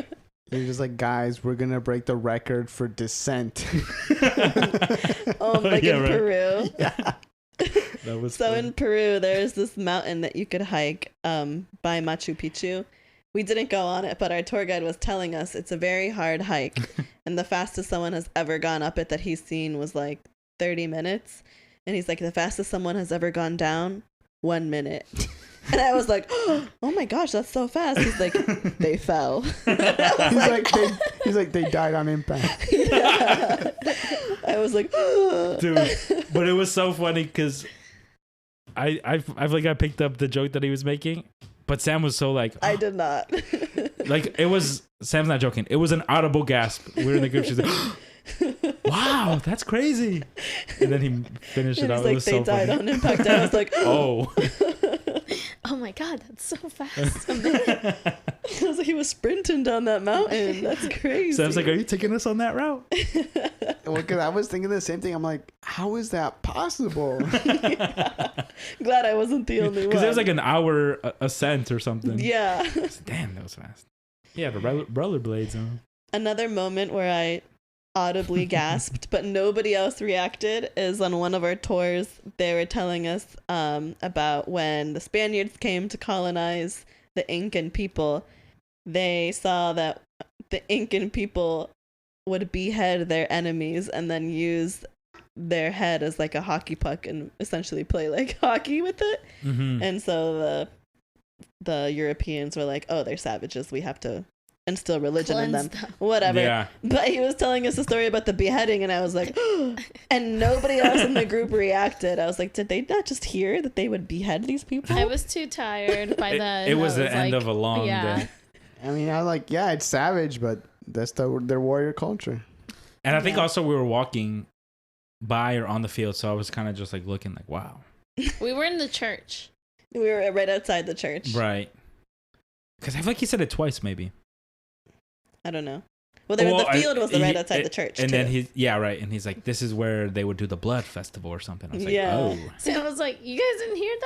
You're just like, guys, we're gonna break the record for descent.
Oh, like
Yeah,
in
right.
Peru.
Yeah.
That was
So
funny.
in Peru, there's this mountain that you could hike by Machu Picchu. We didn't go on it, but our tour guide was telling us it's a very hard hike. And the fastest someone has ever gone up it that he's seen was like 30 minutes. And he's like, the fastest someone has ever gone down, 1 minute. And I was like, oh my gosh, that's so fast. He's like, they fell.
He's like, they died on impact.
Yeah. I was like,
Dude, but it was so funny because I picked up the joke that he was making, but Sam was so like,
I did not.
like it was, Sam's not joking. It was an audible gasp. We were in the group. She's like, wow, that's crazy. And then he finished it
And
out.
he's
It
like,
was
they
so
died
funny.
on impact. I was like,
Oh.
Oh my god, that's so fast.
I was like, he was sprinting down that mountain. That's crazy.
Sam's like, are you taking us on that route?
Well, because I was thinking the same thing. I'm like, how is that possible?
Glad I wasn't the only one.
Because it was like an hour ascent or something.
Yeah.
Damn, that was fast. Yeah, the rollerblades on.
Another moment where I audibly gasped, but nobody else reacted is on one of our tours. They were telling us about when the Spaniards came to colonize the Incan people. They saw that the Incan people would behead their enemies and then use their head as like a hockey puck and essentially play like hockey with it.
Mm-hmm.
And so the Europeans were like, oh, they're savages. We have to instill religion in them. Whatever.
Yeah.
But he was telling us a story about the beheading, and I was like, and nobody else in the group reacted. I was like, did they not just hear that they would behead these people?
I was too tired by then.
It was
I
the end of a long day.
I mean, I like, yeah, it's savage, but that's their warrior culture.
And I think
Yeah.
also we were walking by or on the field, so I was kind of just like looking like, wow.
We were in the church.
We were right outside the church.
Right. Because I feel like he said it twice, maybe.
I don't know. Well, the field was right outside the church,
and
too.
then right. And he's like, this is where they would do the blood festival or something. I was like,
Yeah.
oh.
So I was like, you guys didn't hear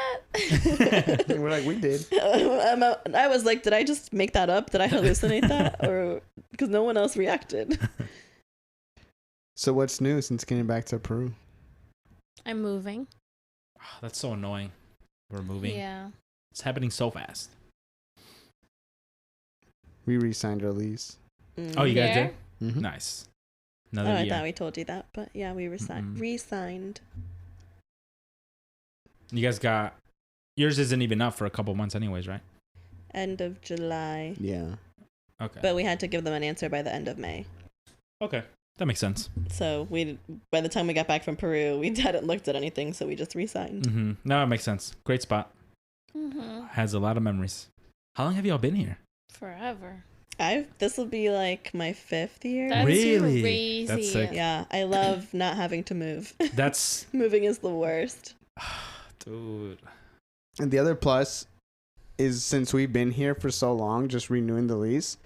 that?
We're like, we did.
I was like, did I just make that up? Did I hallucinate that? Or because no one else reacted.
So what's new since getting back to Peru?
I'm moving.
Oh, that's so annoying. We're moving.
Yeah.
It's happening so fast.
We re-signed our lease.
Oh, you guys
There?
did?
Mhm.
Nice.
Oh,
Another
I
year.
thought we told you that, but yeah, we
Mm-mm.
re-signed.
You guys got... Yours isn't even up for a couple months anyways, right?
End of July.
Yeah.
Okay.
But we had to give them an answer by the end of May.
Okay. That makes sense.
So by the time we got back from Peru, we hadn't looked at anything, so we just re-signed.
Mm-hmm. No, it makes sense. Great spot.
Mm-hmm.
Has a lot of memories. How long have y'all been here?
Forever.
This will be like my 5th year.
That's
Really?
crazy.
That's sick.
Yeah, I love not having to move.
That's...
Moving is the worst.
Dude.
And the other plus is since we've been here for so long, just renewing the lease,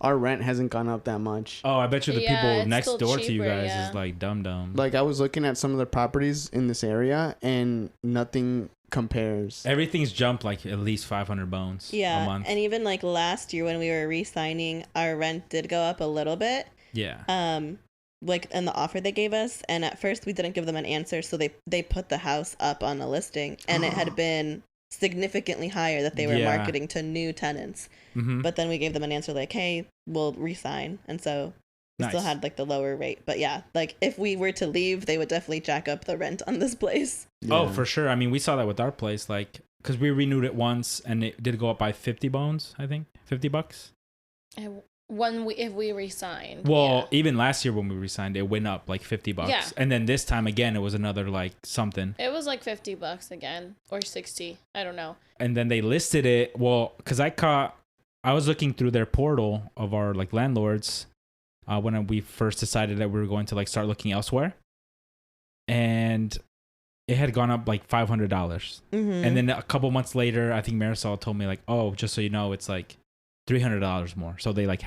our rent hasn't gone up that much.
Oh, I bet you the
Yeah,
people
it's
next
still
door to you
cheaper,
guys
yeah.
is like dumb.
Like I was looking at some of the properties in this area and nothing compares.
Everything's jumped like at least 500 bones a
Yeah,
month.
and even like last year when we were re-signing, our rent did go up a little bit.
Yeah.
Like in the offer they gave us, and at first we didn't give them an answer, so they put the house up on a listing, and it had been significantly higher that they were
Yeah.
marketing to new tenants.
Mm-hmm.
But then we gave them an answer like, hey, we'll re-sign, and so we still
Nice.
had like the lower rate. But yeah, like if we were to leave, they would definitely jack up the rent on this place.
Oh,
Yeah.
for sure. I mean, we saw that with our place, like, because we renewed it once and it did go up by 50 bones, I think. $50.
And if we resigned.
Well, even last year when we resigned, it went up like $50.
Yeah.
And then this time again, it was another like something.
It was like $50 again, or 60. I don't know.
And then they listed it. Well, because I was looking through their portal of our like landlords when we first decided that we were going to like start looking elsewhere. And it had gone up like $500.
Mm-hmm.
And then a couple months later, I think Marisol told me like, oh, just so you know, it's like $300 more. So they like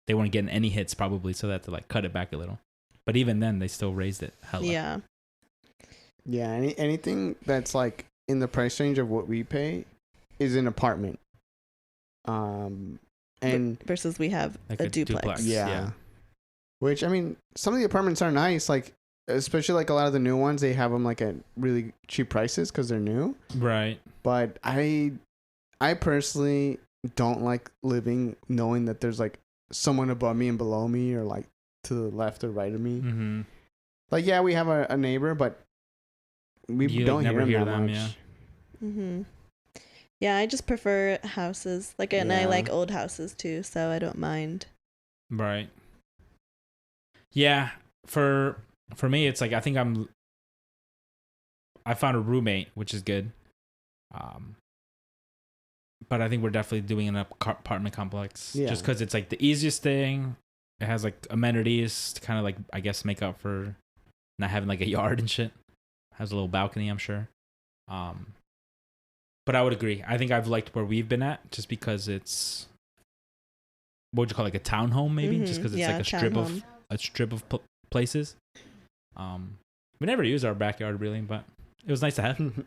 they weren't getting any hits probably, so they had to like cut it back a little. But even then, they still raised it hella.
Yeah.
Yeah, anything that's like in the price range of what we pay is an apartment. And
Versus we have
Like
a
a
duplex.
duplex.
yeah.
Yeah.
Which I mean, some of the apartments are nice. Like especially like a lot of the new ones, they have them like at really cheap prices because they're new.
Right.
But I personally don't like living knowing that there's like someone above me and below me, or like to the left or right of me.
Mm-hmm.
Like, yeah, we have a neighbor, but we
You
don't
never
hear
hear
them
them,
that much.
yeah.
Mm-hmm. Yeah, I just prefer houses. Like, and I
Yeah.
like old houses too, so I don't mind.
Right. Yeah. For me, it's like I found a roommate, which is good. But I think we're definitely doing an apartment complex,
Yeah.
just because it's like the easiest thing. It has like amenities to kind of like, I guess, make up for not having like a yard and shit. Has a little balcony, I'm sure. But I would agree. I think I've liked where we've been at, just because it's, what would you call it, like a townhome maybe, just because it's
Yeah,
like a strip of places. We never use our backyard really, but it was nice to have.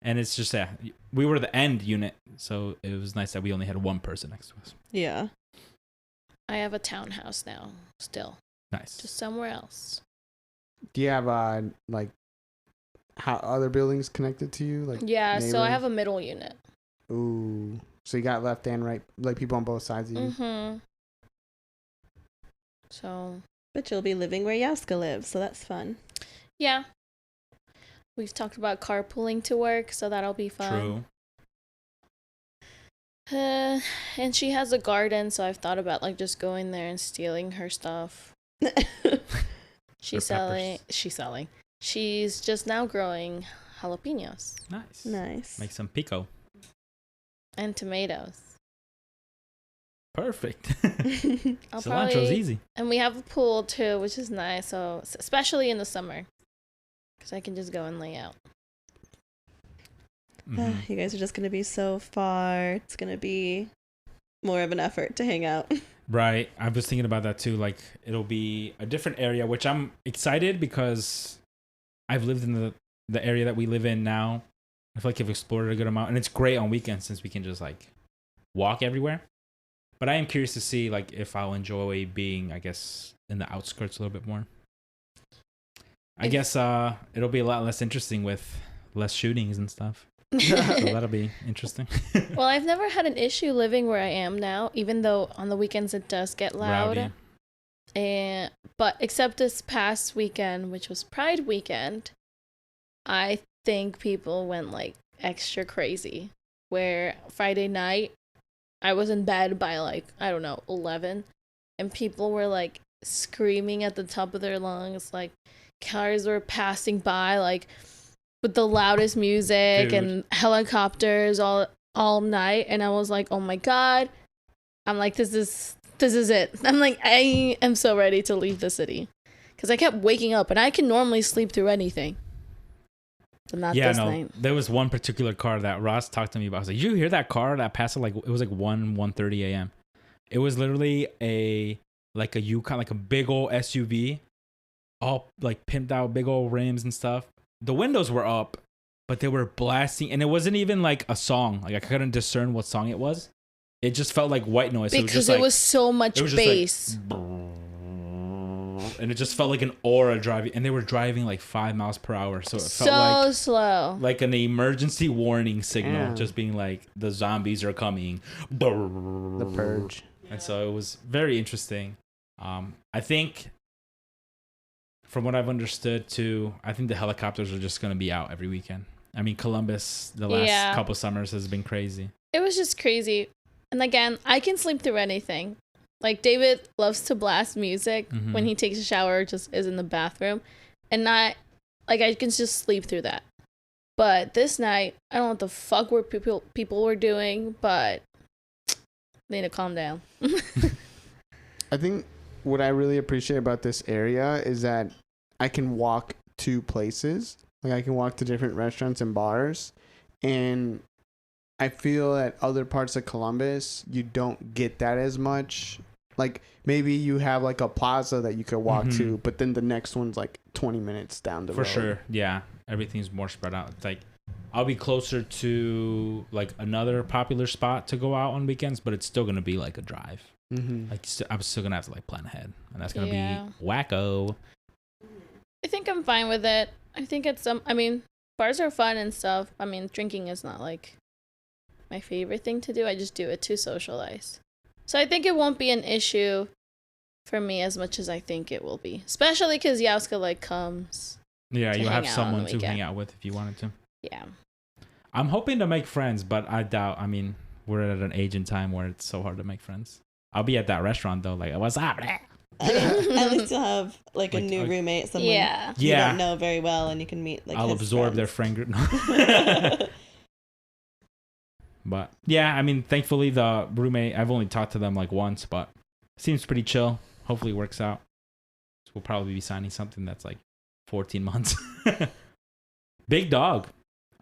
And it's just, yeah, we were the end unit, so it was nice that we only had one person next to us.
Yeah.
I have a townhouse now, still,
Nice.
just somewhere else.
Do you have like how other buildings connected to you? Like,
Yeah, so I
neighbors?
have a middle unit.
Ooh, so you got left and right, like people on both sides of you.
Mm-hmm. So,
But you'll be living where Yaska lives, so that's fun.
yeah. We've talked about carpooling to work, so that'll be fun.
True.
And she has a garden, so I've thought about like just going there and stealing her stuff. She's selling. She's just now growing jalapenos
Nice.
Nice.
Make some pico.
and tomatoes.
Perfect.
I'll
Cilantro's
probably,
easy.
and we have a pool too, which is nice. So especially in the summer, because I can just go and lay out.
Mhm.
You guys are just going to be so far. It's going to be more of an effort to hang out.
Right. I was thinking about that too. Like, it'll be a different area, which I'm excited because I've lived in the area that we live in now. I feel like I've explored a good amount, and it's great on weekends since we can just like walk everywhere. But I am curious to see like if I'll enjoy being, I guess, in the outskirts a little bit more. I guess it'll be a lot less interesting with less shootings and stuff. So that'll be interesting.
Well, I've never had an issue living where I am now, even though on the weekends it does get loud.
Rowdy.
But except this past weekend, which was Pride weekend, I think people went like extra crazy. Where Friday night, I was in bed by like, I don't know, 11, and people were like screaming at the top of their lungs, like cars were passing by like with the loudest music.
Dude.
And helicopters all night, and I was like, oh my god. I'm like, this is it. I'm like, I am so ready to leave the city, because I kept waking up, and I can normally sleep through anything, but not this night.
There was one particular car that Ross talked to me about. I was like, "Did you hear that car that passed?" Like, it was like 1:30 a.m. It was literally a Yukon, like a big old SUV, all like pimped out, big old rims and stuff. The windows were up, but they were blasting, and it wasn't even like a song. Like, I couldn't discern what song it was. It just felt like white noise.
Because
it
it was so much bass.
And it just felt like an aura driving, and they were driving like 5 miles per hour. So it felt
So
like
slow.
like an emergency warning signal,
Yeah.
just being like, the zombies are coming.
The Purge.
And so it was very interesting. I think, from what I've understood too, I think the helicopters are just going to be out every weekend. I mean, Columbus, the last couple summers has been crazy.
It was just crazy. And again, I can sleep through anything. Like, David loves to blast music
Mhm.
when he takes a shower or just is in the bathroom. And not, like, I can just sleep through that. But this night, I don't know what the fuck were people were doing, but they need to calm down.
I think what I really appreciate about this area is that I can walk to places. Like, I can walk to different restaurants and bars. And I feel that other parts of Columbus, you don't get that as much. Like, maybe you have like a plaza that you could walk to, but then the next one's like 20 minutes down the road.
For sure. Yeah. Everything's more spread out. It's like, I'll be closer to like another popular spot to go out on weekends, but it's still going to be like a drive.
Mm-hmm.
Like, I'm still going to have to like plan ahead, and that's going to
Yeah.
be wacko.
I think I'm fine with it. I think it's I mean, bars are fun and stuff. I mean, drinking is not like my favorite thing to do. I just do it to socialize. So I think it won't be an issue for me as much as I think it will be. Especially because Yauska like comes.
Yeah,
To
you
hang
have
out on
someone
the
to hang
weekend.
out with if you wanted to.
Yeah.
I'm hoping to make friends, but I doubt. I mean, we're at an age in time where it's so hard to make friends. I'll be at that restaurant though, like, what's up?
At least you'll have like a
Like,
new
like-
roommate, someone
Yeah.
you
Yeah.
don't know very well, and you can meet like
I'll
his
absorb their
friends.
friend group. But yeah, I mean, thankfully the roommate, I've only talked to them like once, but seems pretty chill. Hopefully it works out. So we'll probably be signing something that's like 14 months. Big dog.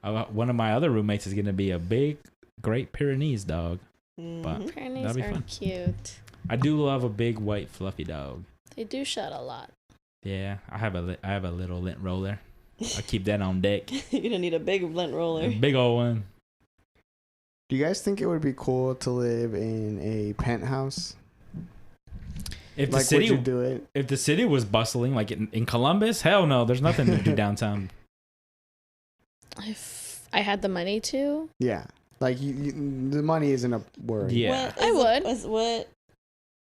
One of my other roommates is going to be a big, Great Pyrenees dog.
Mhm.
Pyrenees
That'd be
are
fun.
cute.
I do love a big, white, fluffy dog.
They do shed a lot.
Yeah, I have a little lint roller. I keep that on deck.
You're gonna need a big lint roller.
A big old one.
Do you guys think it would be cool to live in a penthouse?
If the
Like, would
city
you do it?
if the city was bustling like in Columbus, hell no, there's nothing to do downtown.
If I had the money to,
Yeah. Like, the money isn't a worry.
Yeah.
What
I
is
would.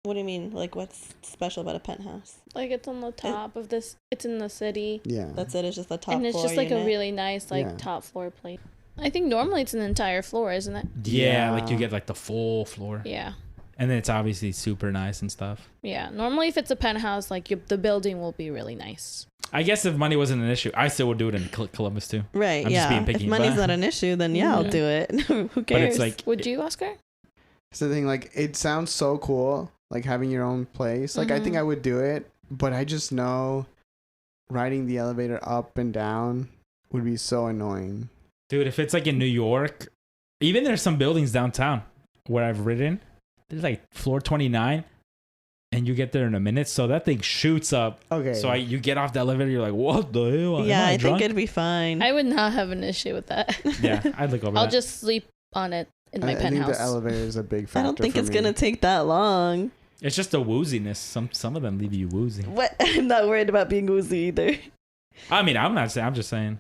What do you mean? Like, what's special about a penthouse?
like it's on the top of this, it's in the city.
Yeah.
That's it. It's just the top
And it's
floor
just like
unit.
a really nice like
Yeah.
top floor place. I think normally it's an entire floor, isn't it?
Yeah, like you
Yeah.
get like the full floor.
Yeah.
And then it's obviously super nice and stuff.
Yeah. Normally if it's a penthouse, like the building will be really nice.
I guess if money wasn't an issue, I still would do it in Columbus too.
Right.
I'm just
yeah.
being picky,
if money's
but-
not an issue, then yeah, I'll
Mhm.
do it. Who cares?
But it's like
Would you, Oscar?
It's the thing, like, it sounds so cool, like having your own place. Like, I think
Mhm.
I would do it, but I just know riding the elevator up and down would be so annoying.
dude, if it's like in New York, even there's some buildings downtown where I've ridden. There's like floor 29, and you get there in a minute. So that thing shoots up.
Okay.
So you get off the elevator, you're like, what the hell? Am
yeah, I
drunk?
think it'd be fine.
I would not have an issue with that.
Yeah, I'd look over
I'll
that.
just sleep on it in my
I think
penthouse.
the elevator is a big factor.
I don't think
for
it's
me.
gonna take that long.
It's just the wooziness. Some of them leave you woozy.
What? I'm not worried about being woozy either.
I mean, I'm not saying. I'm just saying.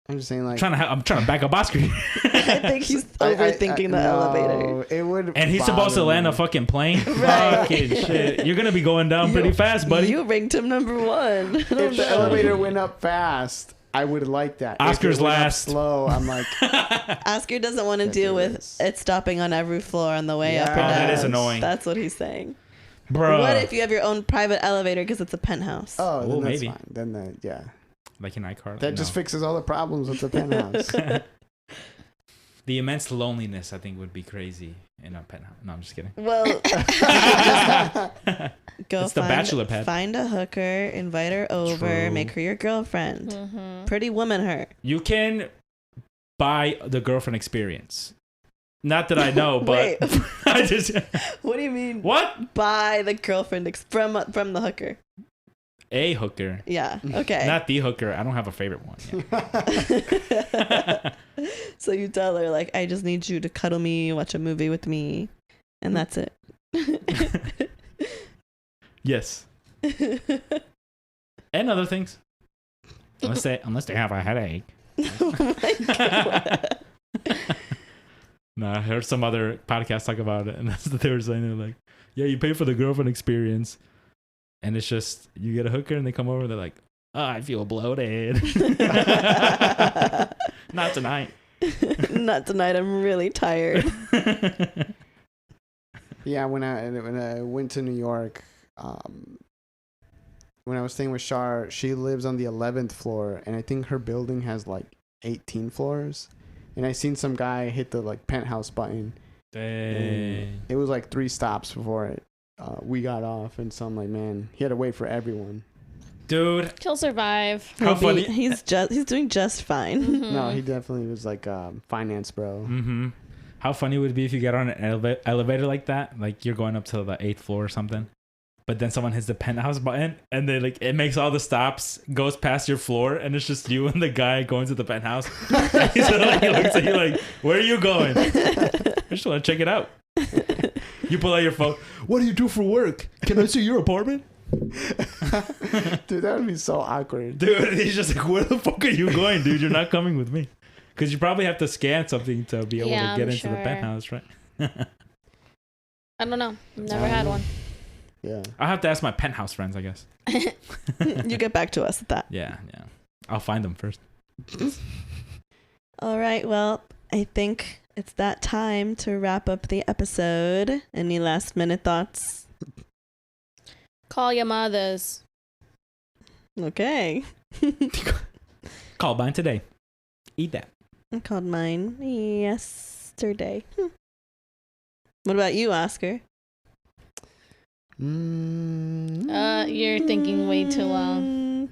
I'm just saying, like,
I'm trying to back up Oscar.
I think he's overthinking the elevator.
no, it would.
And he's supposed to
bother
land
me.
a fucking plane.
Right.
Fucking shit. You're gonna be going down pretty fast, buddy.
You ranked him number one.
If the elevator went up fast, I would like that.
Oscar's
if it went up
last.
slow, I'm like,
Oscar doesn't want to
That's
deal
what it
with
is.
it stopping on every floor on the way up or
Yeah.
down.
Oh, that
is annoying.
That's what he's saying.
Bro.
What if you have your own private elevator because it's a penthouse?
oh, then
Well,
that's
maybe.
fine. Then that, yeah,
Like an iCar.
that just fixes all the problems with the penthouse.
The immense loneliness, I think, would be crazy in a penthouse. No, I'm just kidding.
Well, go
It's the bachelor pad.
find a hooker, invite her over,
True.
make her your girlfriend.
Mm-hmm.
Pretty woman her.
You can buy the girlfriend experience. Not that I know, but
Wait.
I just
What do you mean?
what?
Buy the girlfriend from the hooker.
A hooker,
Yeah. Okay.
not the hooker. I don't have a favorite one. Yeah.
So you tell her like, I just need you to cuddle me, watch a movie with me, and that's it.
Yes, and other things. Unless they have a headache.
Oh my God.
No, I heard some other podcast talk about it, and that's what they were saying. They're like, yeah, you pay for the girlfriend experience, and it's just you get a hooker, and they come over, and they're like, oh, I feel bloated. Not tonight.
Not tonight. I'm really tired.
Yeah, when I went to New York, when I was staying with Shar, she lives on the 11th floor, and I think her building has like 18 floors. And I seen some guy hit the like penthouse button.
Dang.
It was like 3 stops before it. We got off, and so I'm like, man, he had to wait for everyone.
Dude,
He'll survive.
How funny.
He's doing just fine.
Mhm.
No, he definitely was like finance bro.
mm-hmm. How funny would it be if you get on an elevator like that? Like you're going up to the 8th floor or something, but then someone hits the penthouse button, and then like it makes all the stops, goes past your floor, and it's just you and the guy going to the penthouse. And he looks at you like, "Where are you going?" I just want to check it out. You pull out your phone. What do you do for work? Can I see your apartment?
Dude, that would be so awkward.
Dude, he's just like, where the fuck are you going, dude? You're not coming with me. Because you probably have to scan something to be able
Yeah,
to get
I'm
into the
sure.
penthouse, right?
I don't know. Never had one.
Yeah.
I'll have to ask my penthouse friends, I guess.
You get back to us with that.
Yeah. I'll find them first.
All right. Well, I think it's that time to wrap up the episode. Any last minute thoughts?
Call your mothers.
Okay.
Call mine today. Eat that.
I called mine yesterday. What about you, Oscar?
You're thinking way too long.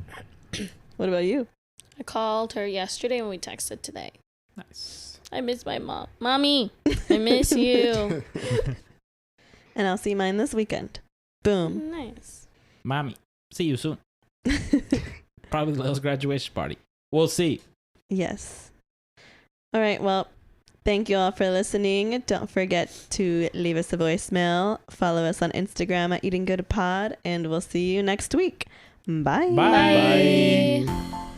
What about you?
I called her yesterday and we texted today.
Nice.
I miss my mom. Mommy, I miss you.
And I'll see mine this weekend. Boom.
Nice.
Mommy, see you soon. Probably Little's graduation party. We'll see.
Yes. All right. Well, thank you all for listening. Don't forget to leave us a voicemail. Follow us on Instagram at Eating Good Pod, and we'll see you next week. Bye.
Bye.
Bye.